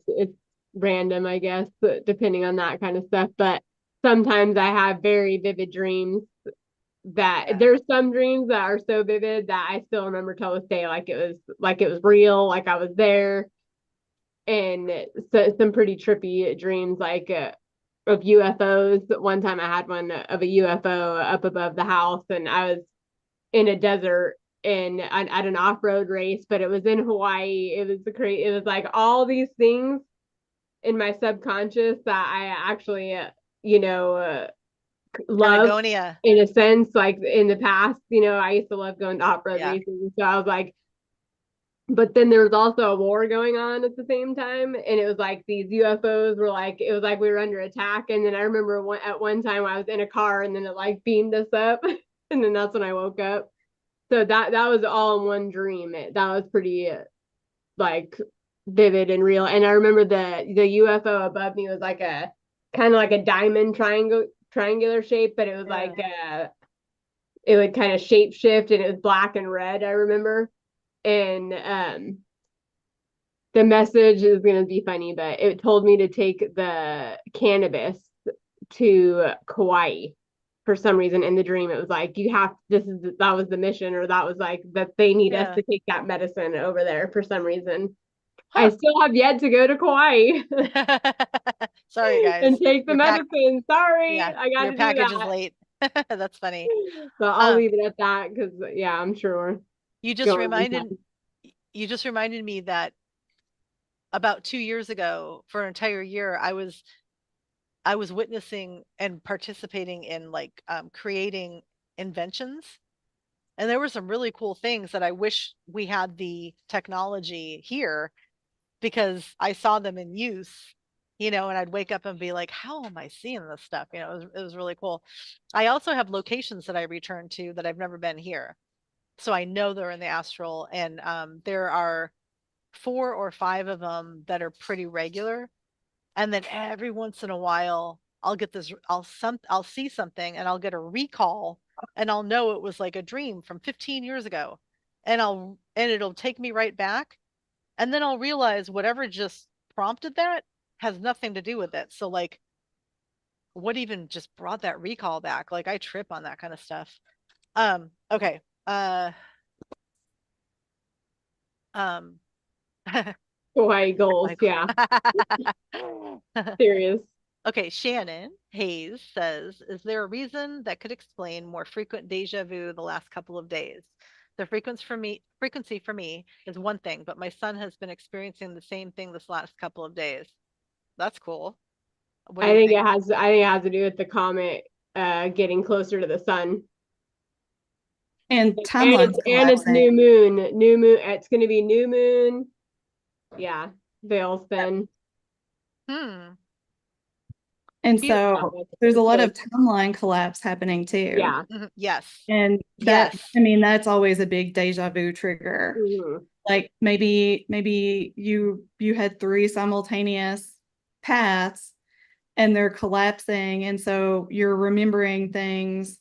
it's random, I guess, but depending on that kind of stuff. But sometimes I have very vivid dreams that Yeah. there's some dreams that are so vivid that I still remember till this day, like it was real, like I was there. And so, some pretty trippy dreams, like of UFOs. One time I had one of a UFO up above the house, and I was in a desert and at an off-road race, but it was in Hawaii. It was it was like all these things in my subconscious that I actually, you know, love Patagonia. in a sense. Like in the past, I used to love going to off-road Yeah. races, and so I was like, but then there was also a war going on at the same time, and it was like these UFOs were like, it was like we were under attack. And then I remember at one time I was in a car, and then it like beamed us up, and then that's when I woke up. So that was all in one dream. That was pretty like vivid and real. And I remember the UFO above me was like a kind of like a diamond triangular shape, but it was Yeah. like it would kind of shape shift, and it was black and red, I remember. And the message is going to be funny, but it told me to take the cannabis to Kauai for some reason. In the dream, it was like, you have, that was the mission, or that was like that they need us Yeah. to take that medicine over there for some reason. I Huh. still have yet to go to Kauai Sorry, and guys. take the Your pack, medicine. Sorry, yeah, I got your to do package is that. late. That's funny. But I'll Um, leave it at that because, yeah, I'm sure you just going on reminded time. you just reminded me that about 2 years ago, for an entire year, I was witnessing and participating in like creating inventions. And there were some really cool things that I wish we had the technology here because I saw them in use, and I'd wake up and be like, how am I seeing this stuff? It was really cool. I also have locations that I return to that I've never been here. So I know they're in the astral, and there are 4 or 5 of them that are pretty regular. And then every once in a while, I'll see something and I'll get a recall and I'll know it was like a dream from 15 years ago. And it'll take me right back. And then I'll realize whatever just prompted that has nothing to do with it. So like what even just brought that recall back? Like I trip on that kind of stuff. Okay. Um Kauai Where'd goals, my yeah, serious. Okay, Shannon Hayes says, is there a reason that could explain more frequent deja vu the last couple of days? The frequency for me is one thing, but my son has been experiencing the same thing this last couple of days. That's cool. What do you think? I think it has to do with the comet getting closer to the sun. And And timelines it's collapsing. new moon. It's going to be new moon. Yeah, veil spin. Hmm. And Feel so there's a lot of timeline collapse happening too. yeah. Yes. And that, Yes. I mean, that's always a big deja vu trigger. Mhm. Like maybe you had three simultaneous paths and they're collapsing. And so you're remembering things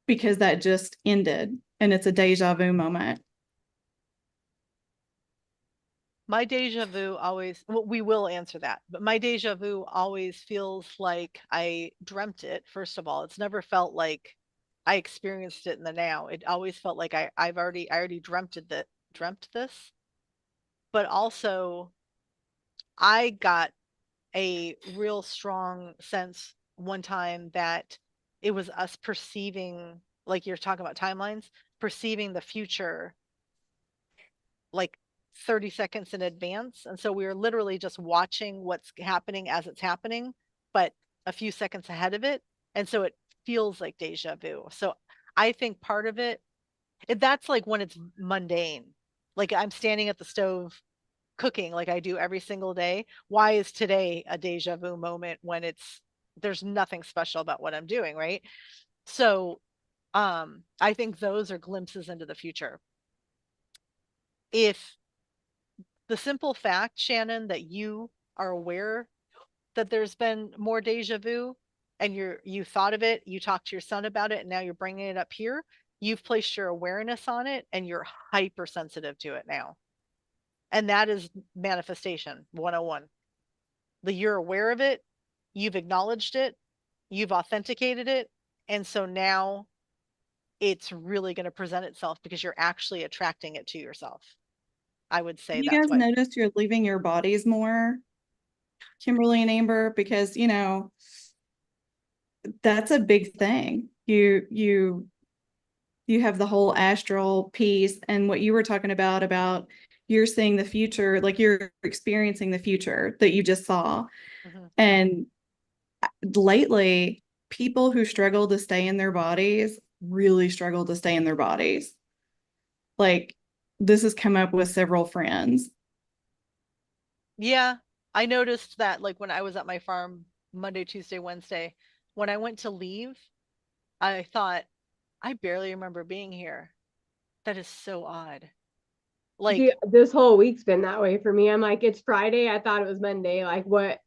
because that just ended and it's a deja vu moment. My deja vu always, well, we will answer that, but my deja vu always feels like I dreamt it. First of all, it's never felt like I experienced it in the now. It always felt like I already dreamt this. But also, I got a real strong sense one time that it was us perceiving, like you're talking about timelines, perceiving the future like 30 seconds in advance. And so we were literally just watching what's happening as it's happening, but a few seconds ahead of it. And so it feels like deja vu. So I think part of it, that's like when it's mundane. Like I'm standing at the stove cooking like I do every single day. Why is today a deja vu moment when there's nothing special about what I'm doing, right? So I think those are glimpses into the future. If the simple fact, Shannon, that you are aware that there's been more deja vu and you thought of it, you talked to your son about it, and now you're bringing it up here, you've placed your awareness on it and you're hypersensitive to it now. And that is manifestation 101. You're aware of it, you've acknowledged it, you've authenticated it, and so now it's really going to present itself because you're actually attracting it to yourself. I would say You that's guys what. noticed you're leaving your bodies more, Kimberly and Amber, because that's a big thing. You have the whole astral piece, and what you were talking about you're seeing the future, like you're experiencing the future that you just saw. Mhm. And lately, people who struggle to stay in their bodies really struggle to stay in their bodies. Like, this has come up with several friends. Yeah, I noticed that like when I was at my farm Monday, Tuesday, Wednesday, when I went to leave, I thought, I barely remember being here. That is so odd. Dude, Like, this whole week's been that way for me. I'm like, it's Friday. I thought it was Monday. Like, what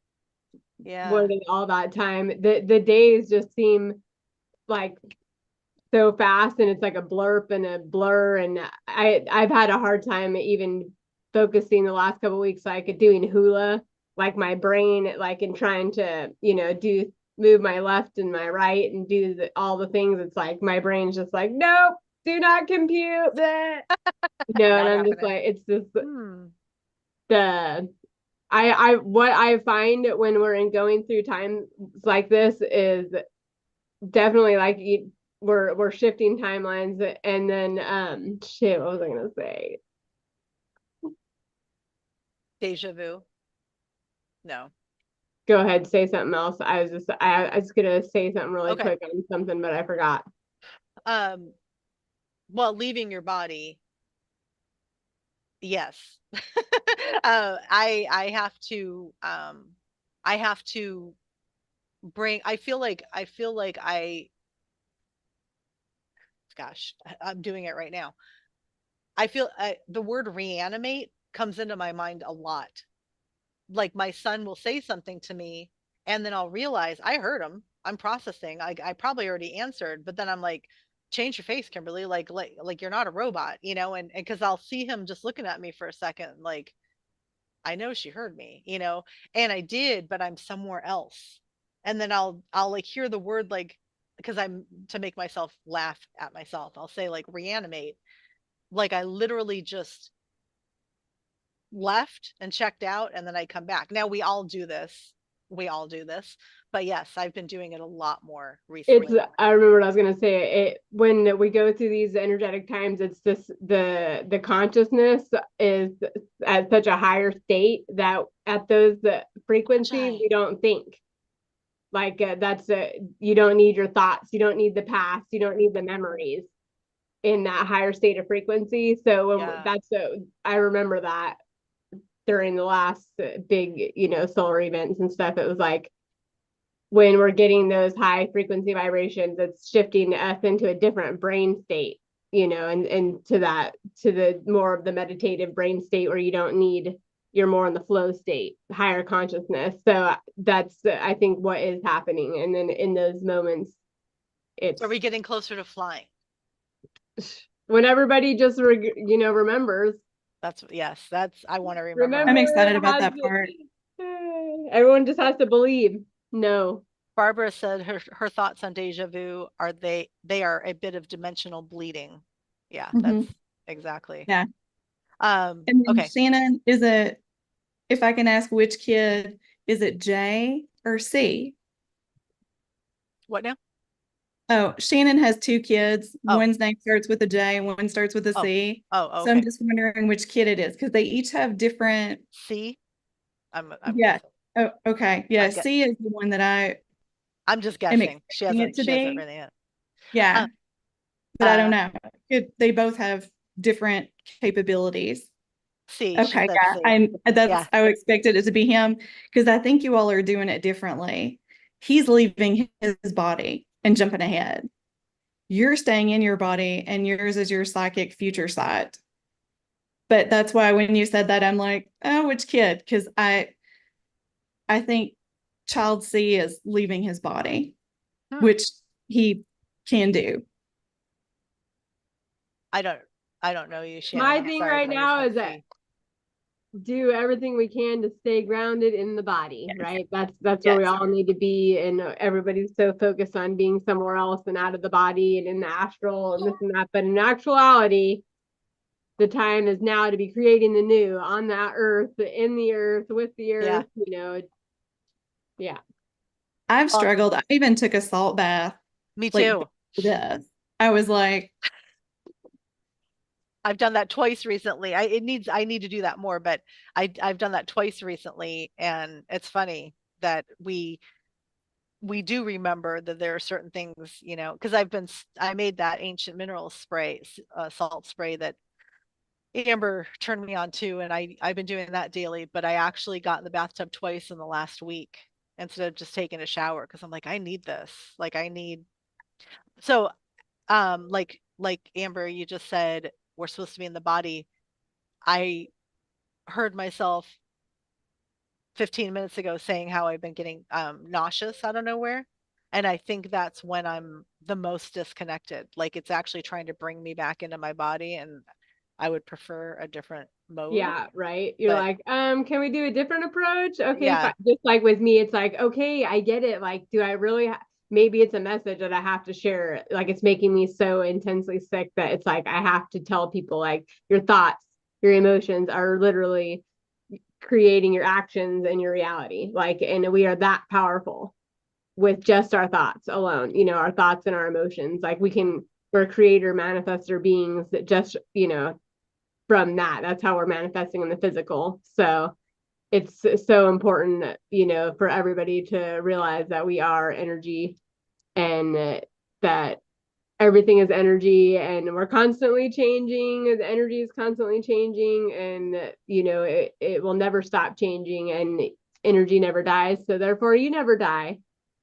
yeah, is all that time? The days just seem like so fast, and it's like a blurb and a blur. And I've had a hard time even focusing the last couple of weeks, like doing hula, like my brain, like in trying to do move my left and my right and do all the things. It's like my brain's just like, nope, do not compute that. And not I'm just happening. like, it's just Hmm. the I what I find when we're in going through times like this is definitely like we're shifting timelines. And then shit, what was I gonna say? Deja vu. No. Go ahead, say something else. I was gonna say something really Okay. quick on something, but I forgot. Um, well, leaving your body, yes. I have to I have to I feel like I gosh, I'm doing it right now. The word reanimate comes into my mind a lot. Like my son will say something to me and then I'll realize I heard him. I'm processing. I probably already answered, but then I'm like, change your face, Kimberly. Like you're not a robot, and because I'll see him just looking at me for a second, like I know she heard me, and I did, but I'm somewhere else. And then I'll like hear the word like because I'm to make myself laugh at myself. I'll say like reanimate. Like I literally just left and checked out and then I come back. Now we all do this. We all do this. But yes, I've been doing it a lot more It's recently. I remember what I was gonna say. It when we go through these energetic times, it's just the consciousness is at such a higher state that at those frequencies Ajay. we don't think. Like that's you don't need your thoughts, you don't need the past, you don't need the memories in that higher state of frequency. So Yeah. that's I remember that during the last big solar events and stuff. It was like when we're getting those high frequency vibrations, it's shifting us into a different brain state, and to the more of the meditative brain state where you don't need, you're more in the flow state, higher consciousness. So that's I think what is happening. And then in those moments, So are it's we getting closer to flying? when everybody just remembers. That's yes, that's I want to remember I'm Remember, how. excited it about has that part. everyone just has to believe. No, Barbara said her thoughts on deja vu are they are a bit of dimensional bleeding. Yeah, that's Mhm. exactly. Yeah. And then Okay. Shannon, if I can ask which kid, is it J or C? What now? Oh, Shannon has two kids. Oh, One's name starts with a J and one starts with a oh, C. oh, So I'm okay. just wondering which kid it is because they each have different. C. I'm Yeah. guessing. Oh, okay. Yeah. I'm get. C is the one that I I'm just am guessing. expecting it to She hasn't be. really yet. Yeah. Uh, But I don't uh, know. They both have different capabilities. C. She Okay. said Yeah. C. Yeah. I expected it to be him because I think you all are doing it differently. He's leaving his body and jumping ahead. You're staying in your body and yours is your psychic future sight. But that's why when you said that, I'm like, oh, which kid? Because I think child C is leaving his body, Hmm. which he can do. I don't. I don't know you, Shannon. My I'm thing sorry, right but I just now have is that C. do everything we can to stay grounded in the body, Yes. right? That's where we Yes. all need to be, and everybody's so focused on being somewhere else and out of the body and in the astral and this and that. But in actuality, the time is now to be creating the new on that earth, in the earth, with the Yeah. earth, yeah. I've Well, struggled. I even took a salt bath me like too. this. I was like, I've done that twice recently. I need to do that more, but I've done that twice recently, and it's funny that we do remember that there are certain things, because I made that ancient mineral spray, salt spray that Amber turned me on to, and I've been doing that daily, but I actually got in the bathtub twice in the last week instead of just taking a shower because I'm like, I need this. Like I need so like Amber, you just said we're supposed to be in the body. I heard myself 15 minutes ago saying how I've been getting nauseous out of nowhere. And I think that's when I'm the most disconnected. Like it's actually trying to bring me back into my body, and I would prefer a different mode. Yeah, right. You're But like, can we do a different approach? Okay, yeah, just like with me, it's like, okay, I get it. Like, do I really maybe it's a message that I have to share. Like it's making me so intensely sick that it's like I have to tell people like your thoughts, your emotions are literally creating your actions and your reality. Like, and we are that powerful with just our thoughts alone, our thoughts and our emotions. Like we're creator manifestor beings that just, from that. That's how we're manifesting in the physical. So it's so important, for everybody to realize that we are energy and that everything is energy and we're constantly changing. The energy is constantly changing and, it will never stop changing and energy never dies. So therefore you never die.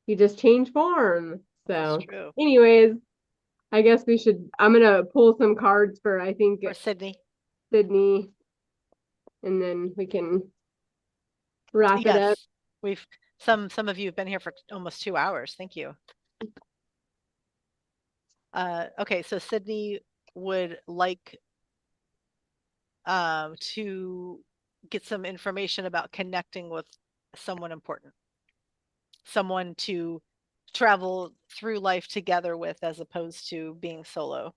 You just change form. that's So true. anyways, I guess I'm going to pull some cards for, I think, For Sydney. Sydney, and then we can wrap it up. Yes. We've some of you have been here for almost 2 hours. Thank you. Okay, so Sydney would like to get some information about connecting with someone important, someone to travel through life together with as opposed to being solo.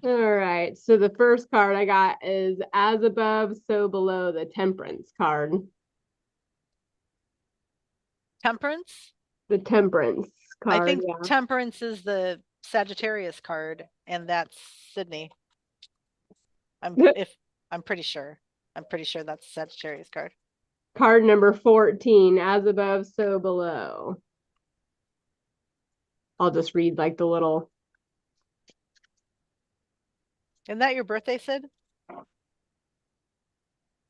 All right. So the first card I got is as above, so below, the Temperance card. Temperance? The Temperance I card, think yeah. Temperance is the Sagittarius card, and that's Sydney. If I'm pretty sure. I'm pretty sure that's Sagittarius card. Card number 14, as above, so below. I'll just read like the little. Isn't that your birthday, Sid?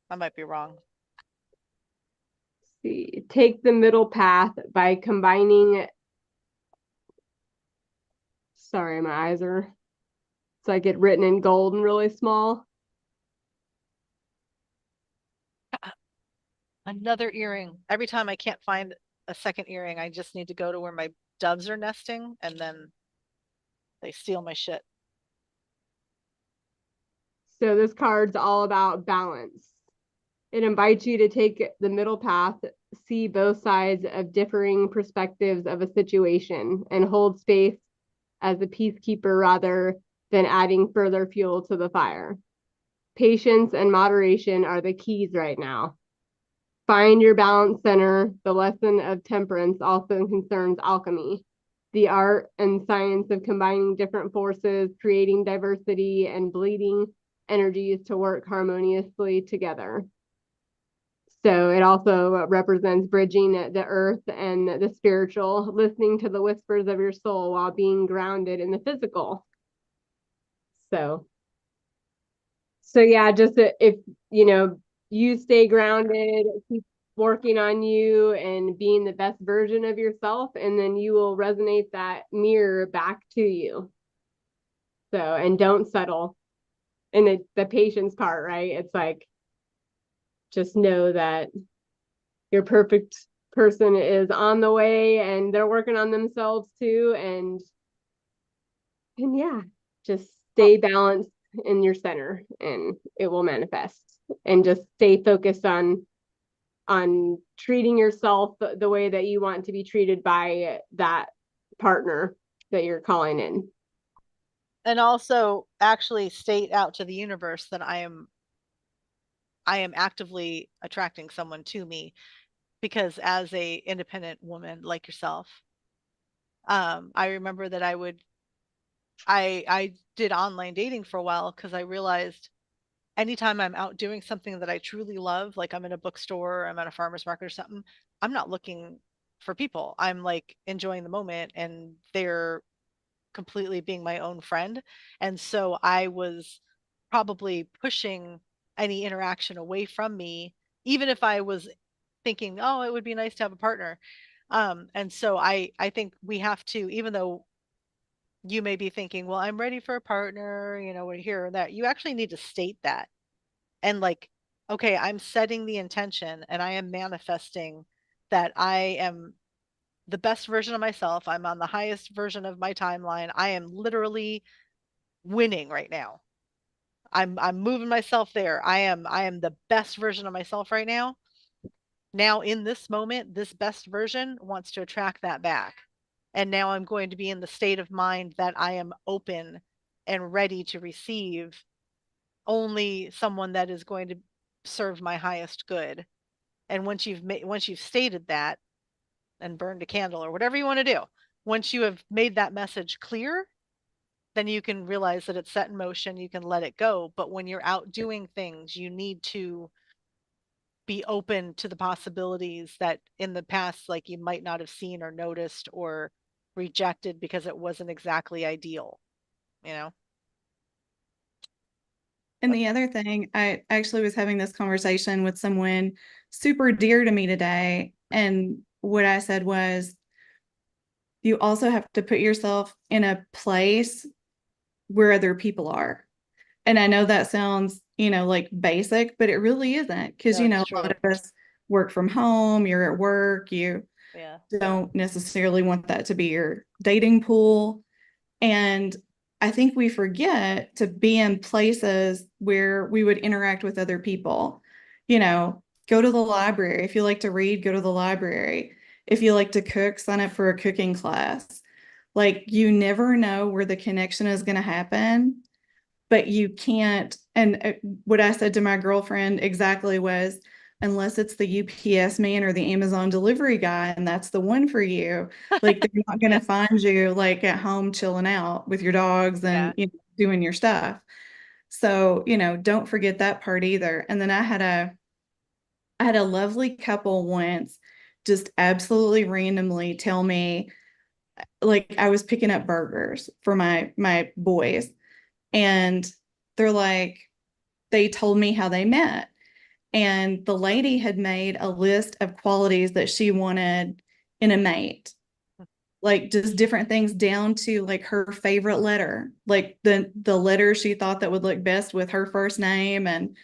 I might be wrong. See, take the middle path by combining. Sorry, my eyes are. It's like it written in gold and really small. Another earring. Every time I can't find a second earring, I just need to go to where my doves are nesting, and then they steal my shit. So this card's all about balance. It invites you to take the middle path, see both sides of differing perspectives of a situation, and hold space as a peacekeeper rather than adding further fuel to the fire. Patience and moderation are the keys right now. Find your balance center. The lesson of temperance also concerns alchemy, the art and science of combining different forces, creating diversity, and bleeding energies to work harmoniously together. So it also represents bridging the earth and the spiritual, listening to the whispers of your soul while being grounded in the physical. So, yeah, just if you stay grounded, keep working on you and being the best version of yourself, and then you will resonate that mirror back to you. So, and don't settle. And the patience part, right? It's like, just know that your perfect person is on the way and they're working on themselves too. And yeah, just stay balanced in your center and it will manifest. And just stay focused on treating yourself the way that you want to be treated by that partner that you're calling in. And also actually state out to the universe that I am actively attracting someone to me, because as a independent woman like yourself, I remember that I did online dating for a while because I realized anytime I'm out doing something that I truly love, like I'm in a bookstore, I'm at a farmer's market or something, I'm not looking for people. I'm like enjoying the moment and they're completely being my own friend. And so I was probably pushing any interaction away from me, even if I was thinking, oh, it would be nice to have a partner. And so I think we have to, even though you may be thinking, well, I'm ready for a partner, here or that, you actually need to state that. And like, okay, I'm setting the intention and I am manifesting that I am the best version of myself. I'm on the highest version of my timeline. I am literally winning right now. I'm moving myself there. I am the best version of myself right now. Now in this moment, this best version wants to attract that back. And now I'm going to be in the state of mind that I am open and ready to receive only someone that is going to serve my highest good. And once you've stated that and burned a candle or whatever you want to do, once you have made that message clear, then you can realize that it's set in motion, you can let it go. But when you're out doing things, you need to be open to the possibilities that in the past, like you might not have seen or noticed or rejected because it wasn't exactly ideal, you know? And the other thing, I actually was having this conversation with someone super dear to me today. And what I said was, you also have to put yourself in a place where other people are. And I know that sounds, like basic, but it really isn't. Because, No, it's a lot true. of us work from home, you're at work, you Yeah. don't necessarily want that to be your dating pool. And I think we forget to be in places where we would interact with other people. Go to the library. If you like to read, go to the library. If you like to cook, sign up for a cooking class. Like, you never know where the connection is going to happen, but you can't. And what I said to my girlfriend exactly was, unless it's the UPS man or the Amazon delivery guy, and that's the one for you, like they're not going to Yeah. find you like at home chilling out with your dogs Yeah. and doing your stuff. So, don't forget that part either. And then I had a lovely couple once just absolutely randomly tell me, like, I was picking up burgers for my boys, and they're like, they told me how they met. And the lady had made a list of qualities that she wanted in a mate, like just different things down to like her favorite letter, like the letter she thought that would look best with her first name. And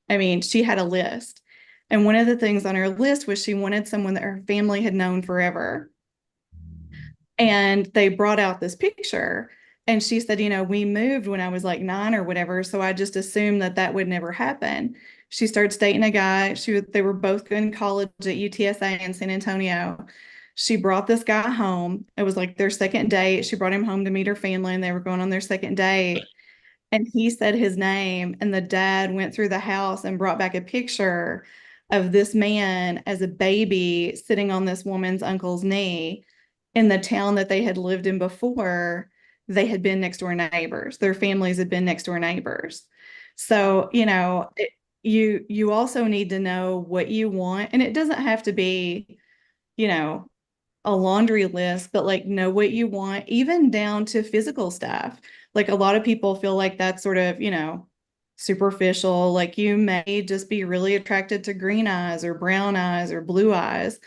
I mean, she had a list. And one of the things on her list was she wanted someone that her family had known forever. And they brought out this picture. And she said, we moved when I was like 9 or whatever. So I just assumed that that would never happen. She starts dating a guy. They were both in college at UTSA in San Antonio. She brought this guy home. It was like their second date. She brought him home to meet her family, and they were going on their second date. And he said his name, and the dad went through the house and brought back a picture of this man as a baby sitting on this woman's uncle's knee in the town that they had lived in before. They had been next door neighbors. Their families had been next door neighbors. So, you also need to know what you want, and it doesn't have to be, you know, a laundry list, but like know what you want, even down to physical stuff. Like a lot of people feel like that's sort of, superficial. Like you may just be really attracted to green eyes or brown eyes or blue eyes.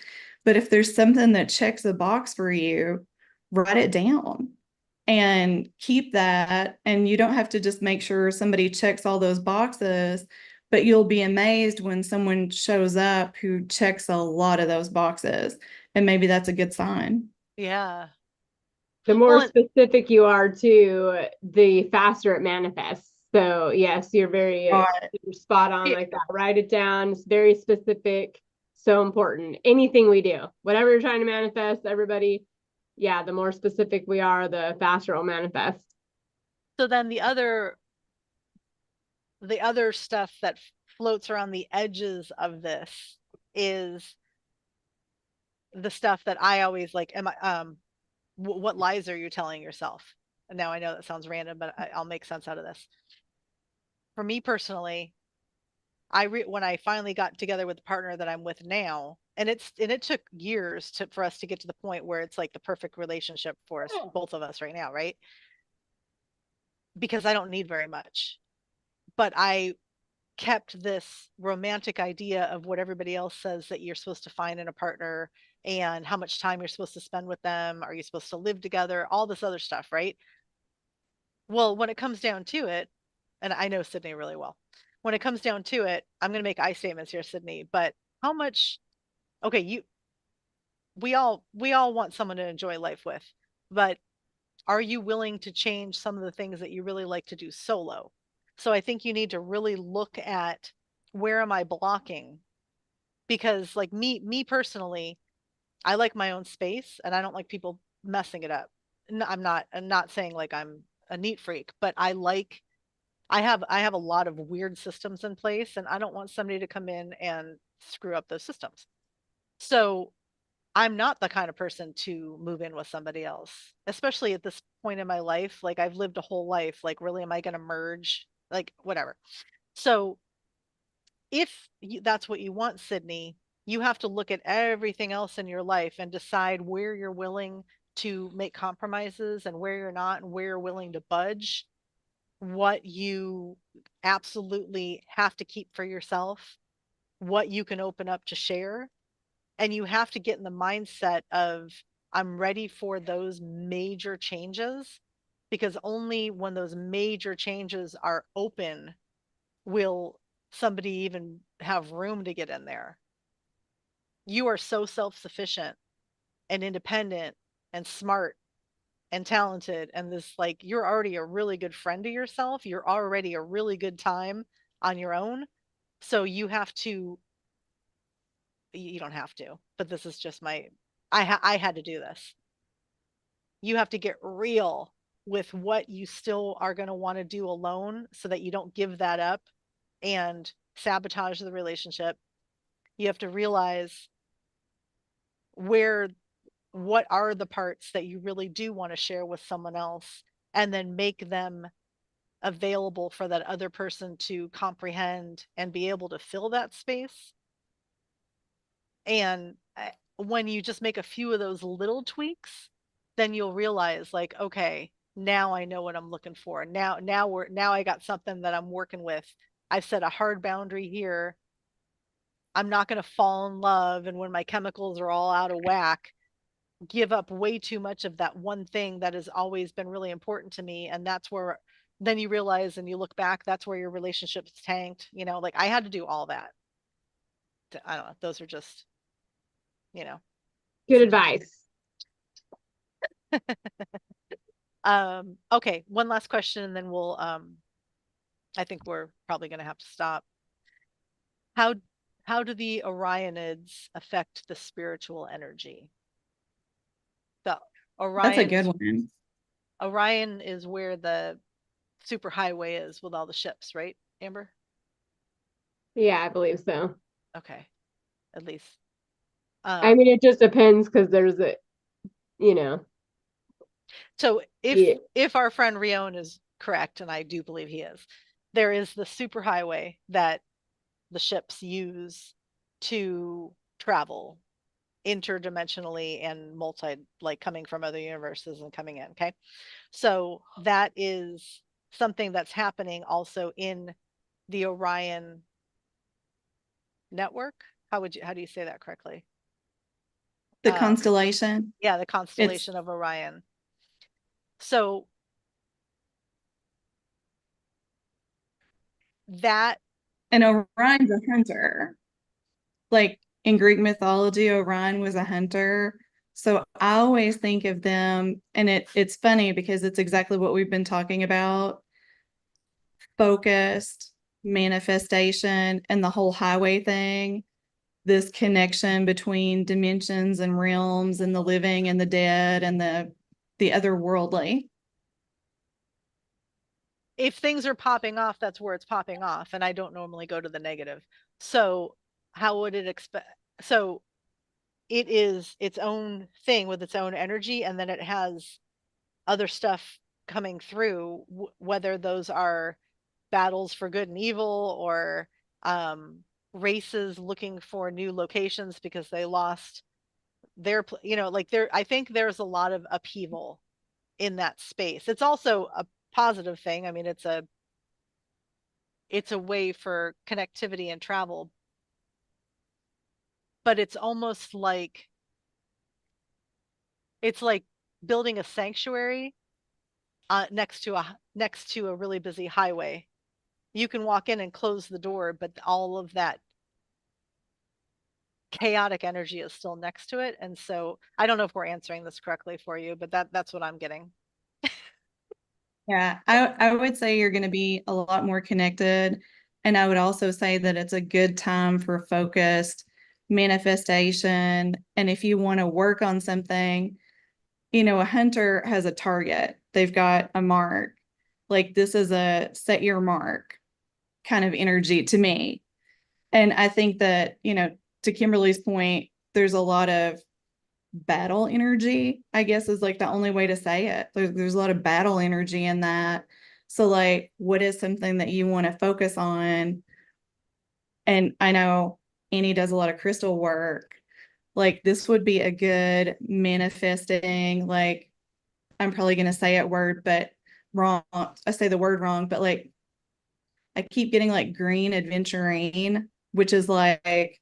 But if there's something that checks a box for you, write it down and keep that. And you don't have to just make sure somebody checks all those boxes, but you'll be amazed when someone shows up who checks a lot of those boxes. And maybe that's a good sign. Yeah. The more Well, specific you are too, the faster it manifests. So yes, Right. you're spot on it, like that. Write it down. It's very specific. So important. Anything we do, whatever you're trying to manifest, everybody, yeah, the more specific we are, the faster it'll manifest. so then the other stuff that floats around the edges of this is the stuff that I always like, what lies are you telling yourself? And now I know that sounds random, but I'll make sense out of this. For me personally, when I finally got together with the partner that I'm with now, and it took years for us to get to the point where it's like the perfect relationship for us, both of us right now, right? Because I don't need very much, but I kept this romantic idea of what everybody else says that you're supposed to find in a partner and how much time you're supposed to spend with them. Are you supposed to live together? All this other stuff, right? Well, when it comes down to it, and I know Sydney really well, when it comes down to it, I'm going to make I statements here, Sydney, but how much, okay, we all want someone to enjoy life with, but are you willing to change some of the things that you really like to do solo? So I think you need to really look at where am I blocking? Because like me personally, I like my own space and I don't like people messing it up. I'm not saying like I'm a neat freak, but I have a lot of weird systems in place and I don't want somebody to come in and screw up those systems. So I'm not the kind of person to move in with somebody else, especially at this point in my life. Like I've lived a whole life. Like, really, am I going to merge? Like, whatever. So, if that's what you want, Sydney, you have to look at everything else in your life and decide where you're willing to make compromises and where you're not, and where you're willing to budge, what you absolutely have to keep for yourself, what you can open up to share, and you have to get in the mindset of I'm ready for those major changes, because only when those major changes are open will somebody even have room to get in there. You are so self-sufficient and independent and smart and talented, and this, like, you're already a really good friend to yourself, you're already a really good time on your own. So you don't have to, but this is just I had to do this. You have to get real with what you still are going to want to do alone so that you don't give that up and sabotage the relationship. You have to realize where what are the parts that you really do want to share with someone else, and then make them available for that other person to comprehend and be able to fill that space. And when you just make a few of those little tweaks, then you'll realize, like, okay, now I know what I'm looking for. Now I got something that I'm working with. I've set a hard boundary here. I'm not going to fall in love, and when my chemicals are all out of whack, give up way too much of that one thing that has always been really important to me. And that's where then you realize, and you look back, that's where your relationship's tanked. Like, I had to do all that. I don't know. Those are just, you know, Good some advice. Okay, one last question and then I think we're probably going to have to stop. How how do the Orionids affect the spiritual energy? The That's a Orion good is one. Orion is where the superhighway is with all the ships, right, Amber? Yeah, I believe so. Okay, at least. I Um, mean, it just depends because there's a, you know, so yeah, if our friend Rion is correct, and I do believe he is, there is the superhighway that the ships use to travel interdimensionally and like coming from other universes and coming in. Okay. So that is something that's happening also in the Orion network. How do you say that correctly? The constellation. Yeah, the It's constellation of Orion. So that and Orion's a hunter. Like in Greek mythology, Orion was a hunter. So I always think of them, and it's funny because it's exactly what we've been talking about: focused, manifestation, and the whole highway thing. This connection between dimensions and realms and the living and the dead and the otherworldly. if things are popping off, that's where it's popping off. And I don't normally go to the negative. So how would it expect? So it is its own thing with its own energy, and then it has other stuff coming through, whether those are battles for good and evil or um, races looking for new locations because they lost like there. I think there's a lot of upheaval in that space. It's also a positive thing. I mean, it's a way for connectivity and travel, but it's like building a sanctuary next to a really busy highway. You can walk in and close the door, but all of that chaotic energy is still next to it. And so I don't know if we're answering this correctly for you, but that's what I'm getting. Yeah, I would say you're going to be a lot more connected. And I would also say that it's a good time for focused manifestation. And if you want to work on something, a hunter has a target, they've got a mark. Like this is a set your mark kind of energy to me. And I think that, to Kimberly's point, there's a lot of battle energy, I guess is like the only way to say it. There's a lot of battle energy in that. So like what is something that you want to focus on? And I know Annie does a lot of crystal work. Like this would be a good manifesting, like I'm probably gonna say it word, but wrong. I say the word wrong, but like I keep getting like green adventurine, which is like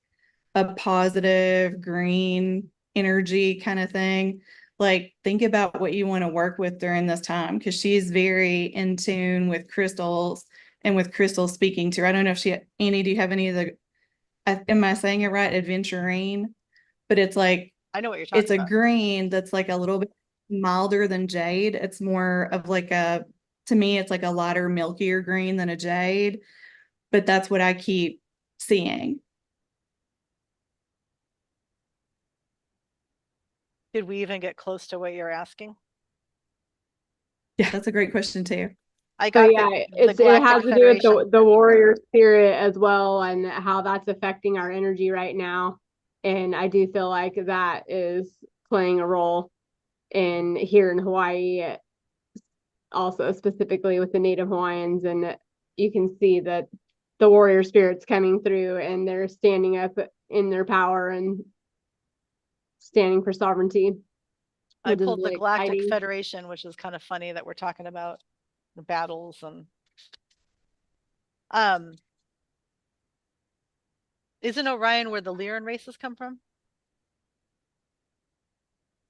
a positive green energy kind of thing. Like think about what you want to work with during this time because she's very in tune with crystals and with crystals speaking to her. I don't know if Annie, do you have any of the, am I saying it right? Adventurine, but it's like, I know what you're it's talking a about. green that's like a little bit milder than jade. It's more of like to me, it's like a lighter, milkier green than a jade, but that's what I keep seeing. Did we even get close to what you're asking? Yeah, that's a great question too. I so got yeah, the it has Galactic to do with Federation. the warrior spirit as well and how that's affecting our energy right now. And I do feel like that is playing a role in here in Hawaii, also specifically with the Native Hawaiians, and you can see that the warrior spirit's coming through and they're standing up in their power and standing for sovereignty, I which is pulled the really Galactic exciting. Federation, which is kind of funny that we're talking about the battles and um isn't Orion where the Lyran races come from?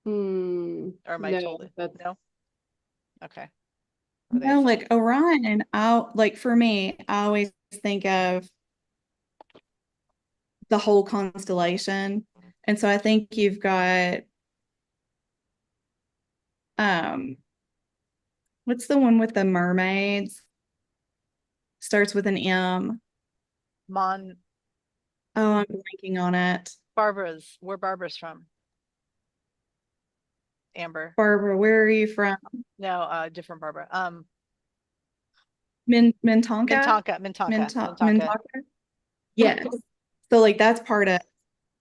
Or am I No, totally that's no? Okay. Were they No, some like Orion, I'll like for me, I always think of the whole constellation. And so I think you've got um what's the one with the mermaids? Starts with an M. Mon Oh, I'm blanking on it. Where Barbara's from? Amber. Barbara, where are you from? No, different Barbara. Mintonka? Mintonka. Mintonka? Yes. So like that's part of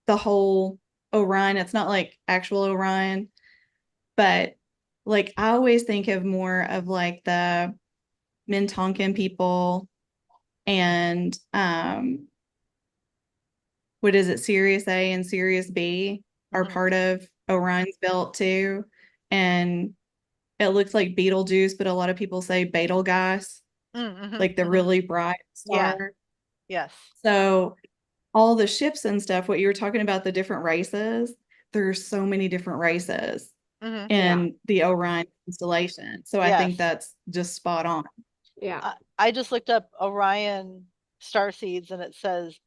the whole Orion. It's not like actual Orion, but like I always think of more of like the Mintonkan people and what is it, Sirius A and Sirius B are part of Orion's belt too. And it looks like Betelgeuse, but a lot of people say Betelgeuse, like the really bright star. Yeah. Yes. So all the ships and stuff, what you were talking about, the different races, there's so many different races in the Orion constellation. So I think that's just spot on. Yeah. I just looked up Orion star seeds and it says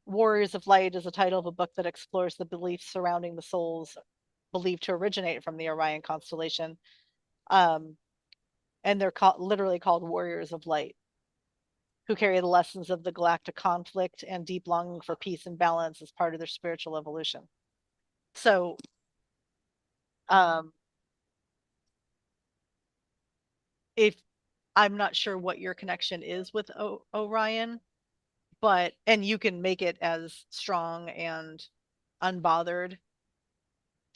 Warriors of Light is a title of a book that explores the beliefs surrounding the souls believed to originate from the Orion constellation. And they're literally called Warriors of Light, who carry the lessons of the galactic conflict and deep longing for peace and balance as part of their spiritual evolution. So, if I'm not sure what your connection is with Orion, and you can make it as strong and unbothered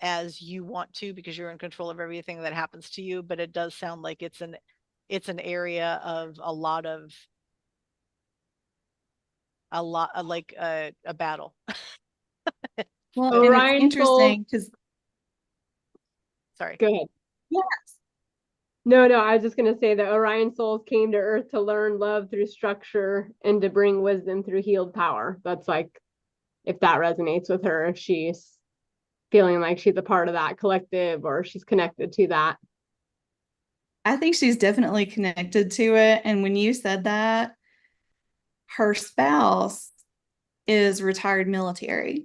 as you want to because you're in control of everything that happens to you, but it does sound like it's an area of a lot of like a battle. Well, and it's Orion interesting because sorry. Go ahead. Yes. No, I was just going to say that Orion souls came to Earth to learn love through structure and to bring wisdom through healed power. That's like, if that resonates with her, if she's feeling like she's a part of that collective or she's connected to that. I think she's definitely connected to it. And when you said that, her spouse is retired military.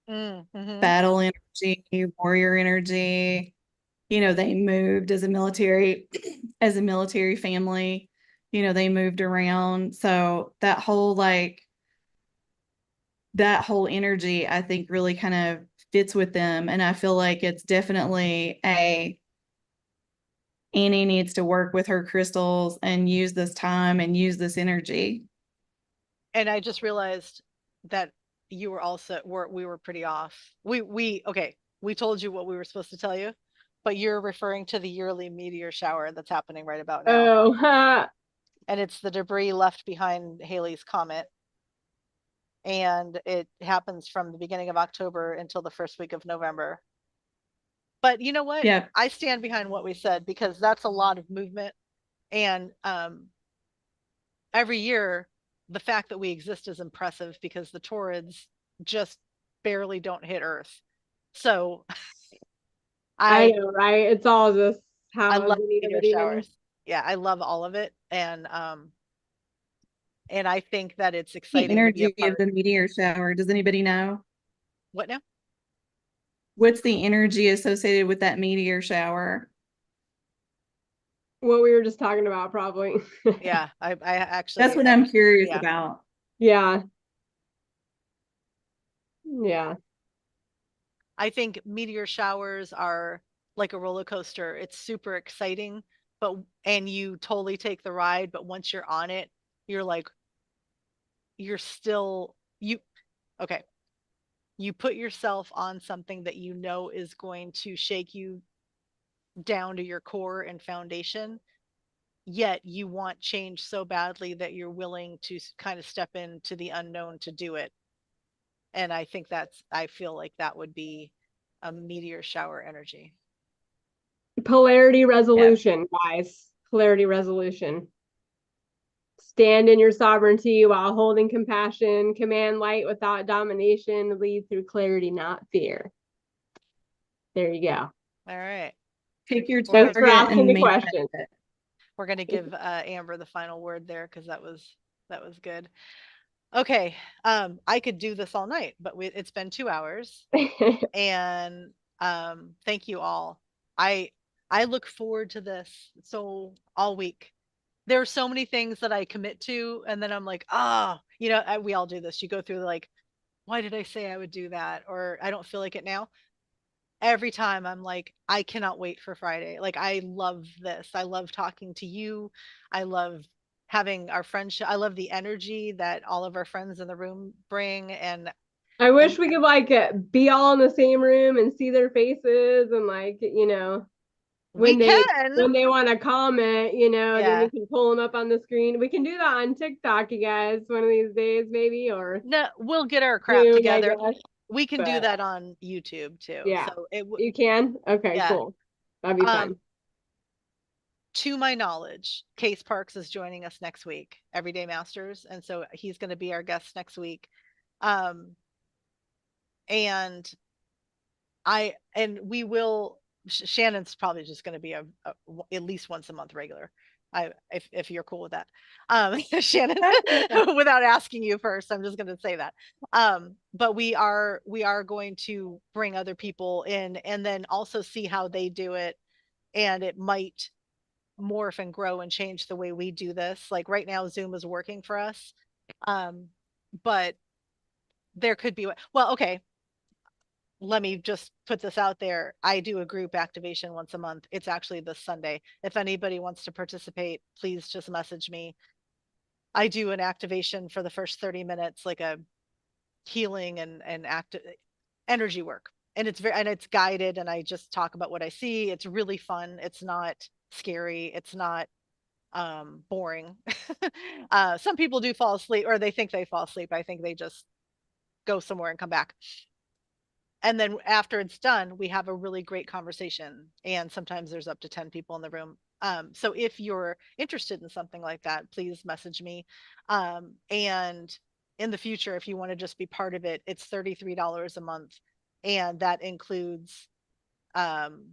Battle energy, warrior energy. You know, they moved as a military family. You know, they moved around. So that whole energy, I think, really kind of fits with them. And I feel like it's definitely Annie needs to work with her crystals and use this time and use this energy. And I just realized that you were also we were pretty off. We told you what we were supposed to tell you, but you're referring to the yearly meteor shower that's happening right about now. Oh, and it's the debris left behind Halley's Comet. And it happens from the beginning of October until the first week of November. But you know what? Yeah. I stand behind what we said because that's a lot of movement. And every year, the fact that we exist is impressive because the Taurids just barely don't hit Earth. So I know, right? It's all just I how love many of meteor it even. showers. Yeah, I love all of it. And I think that it's The exciting to be a energy part. of the meteor shower. Does anybody know? What now? What's the energy associated with that meteor shower? What we were just talking about, probably. Yeah, I actually. That's what I'm curious about. Yeah. Yeah. I think meteor showers are like a roller coaster. It's super exciting, and you totally take the ride, but once you're on it, you're like you're still you okay. You put yourself on something that you know is going to shake you down to your core and foundation, yet you want change so badly that you're willing to kind of step into the unknown to do it. And I feel like that would be a meteor shower energy. Polarity resolution, guys. Polarity resolution. Stand in your sovereignty while holding compassion. Command light without domination. Lead through clarity, not fear. There you go. All right. Pick your Thanks for target asking and the manifest question. it. We're going to give Amber the final word there because that was good. Okay. I could do this all night, but it's been 2 hours. And thank you all. I look forward to this so all week. There are so many things that I commit to, and then I'm like, we all do this. You go through like, why did I say I would do that? Or I don't feel like it now. every time I'm like, I cannot wait for Friday. Like, I love this. I love talking to you. I love having our friendship. I love the energy that all of our friends in the room bring. I wish And we could like be all in the same room and see their faces and like, we when can. they want to comment, then Yeah. we can pull them up on the screen. We can do that on TikTok, you guys, one of these days maybe, or No, we'll get our crap Zoom, I together. guess. We can do But that on YouTube too. yeah, So you can. Okay, yeah. cool. That'd be Um, fun. to my knowledge, Case Parks is joining us next week, Everyday Masters, and so he's going to be our guest next week. Um, and and we will. Shannon's probably just going to be at least once a month regular. If you're cool with that, Shannon, Oh, yeah. without asking you first, I'm just going to say that. But we are going to bring other people in, and then also see how they do it, and it might morph and grow and change the way we do this. Like right now, Zoom is working for us. Um, but there could be, well, okay, let me just put this out there. I do a group activation once a month. It's actually this Sunday. If anybody wants to participate, please just message me. I do an activation for the first 30 minutes, like a healing and energy work. And it's guided, and I just talk about what I see. It's really fun. It's not scary. It's not boring. Some people do fall asleep, or they think they fall asleep. I think they just go somewhere and come back. And then after it's done, we have a really great conversation. And sometimes there's up to 10 people in the room. So if you're interested in something like that, please message me. And in the future, if you want to just be part of it, it's $33 a month. And that includes um,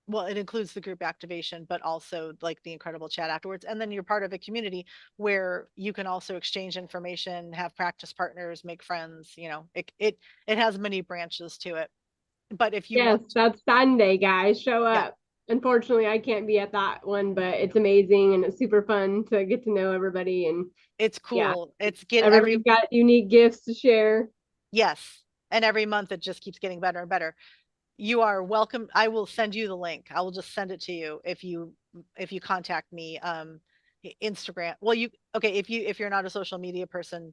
well, it includes the group activation, but also like the incredible chat afterwards. And then you're part of a community where you can also exchange information, have practice partners, make friends. It has many branches to it. But if you Yes, want, that's Sunday, guys. Show yeah, up. Unfortunately, I can't be at that one, but it's amazing and it's super fun to get to know everybody. And it's yeah, cool. It's get every everybody's got unique gifts to share. yes, and every month it just keeps getting better and better. You are welcome. I will send you the link. I will just send it to you if you contact me. Instagram. Well, you okay if you're not a social media person,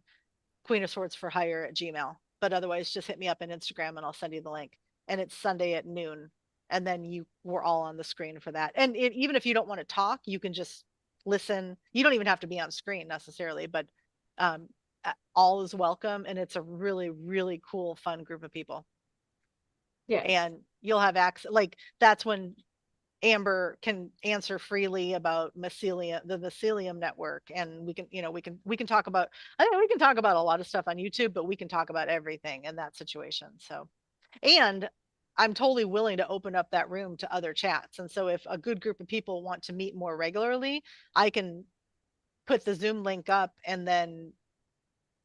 Queen of Swords for Hire at Gmail. But otherwise, just hit me up on Instagram and I'll send you the link. And it's Sunday at noon. And then we're all on the screen for that. And even if you don't want to talk, you can just listen. You don't even have to be on screen necessarily, but um, all is welcome. And it's a really, really cool, fun group of people. Yes. And you'll have access. Like that's when Amber can answer freely about mycelium, the mycelium network, and we can talk about. I think we can talk about a lot of stuff on YouTube, but we can talk about everything in that situation. So, and I'm totally willing to open up that room to other chats. And so, if a good group of people want to meet more regularly, I can put the Zoom link up, and then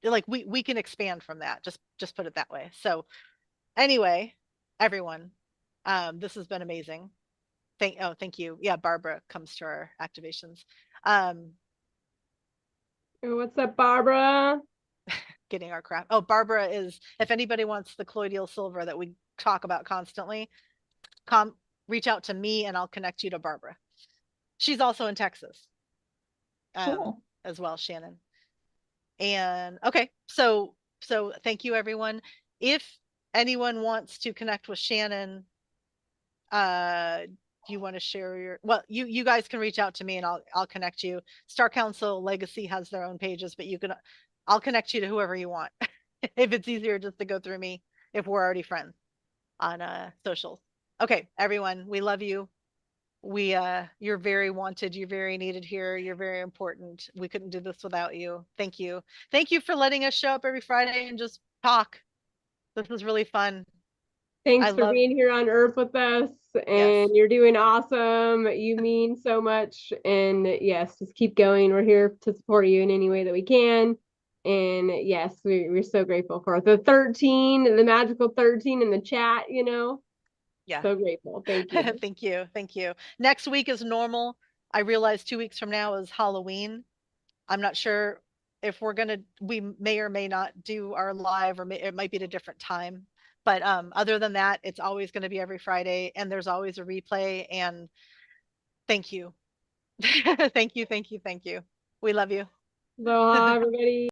like we can expand from that. Just put it that way. So, anyway, everyone, this has been amazing. Thank you. Yeah, Barbara comes to our activations. Um, Oh, what's up, Barbara? Getting our crap. Oh, Barbara is, if anybody wants the colloidal silver that we talk about constantly, come reach out to me and I'll connect you to Barbara. She's also in Texas, Cool. as well, Shannon. And okay, so thank you everyone. If anyone wants to connect with Shannon, do you want to share well, you guys can reach out to me and I'll connect you. Star Council Legacy has their own pages, but I'll connect you to whoever you want. If it's easier just to go through me, if we're already friends on socials. Okay, everyone, we love you. You're very wanted, you're very needed here, you're very important. We couldn't do this without you. Thank you. Thank you for letting us show up every Friday and just talk. This was really fun. I Thanks for love being here on Earth with us. yes. And you're doing awesome. You mean so much. And yes, just keep going. We're here to support you in any way that we can. And yes, we're so grateful for the 13, the magical 13 in the chat. Yeah. So grateful. Thank you. Thank you. Thank you. Next week is normal. I realize 2 weeks from now is Halloween. I'm not sure if we may or may not do our live, or it might be at a different time. But other than that, it's always going to be every Friday, and there's always a replay. And thank you. Thank you, thank you, thank you. We love you. Aloha, everybody.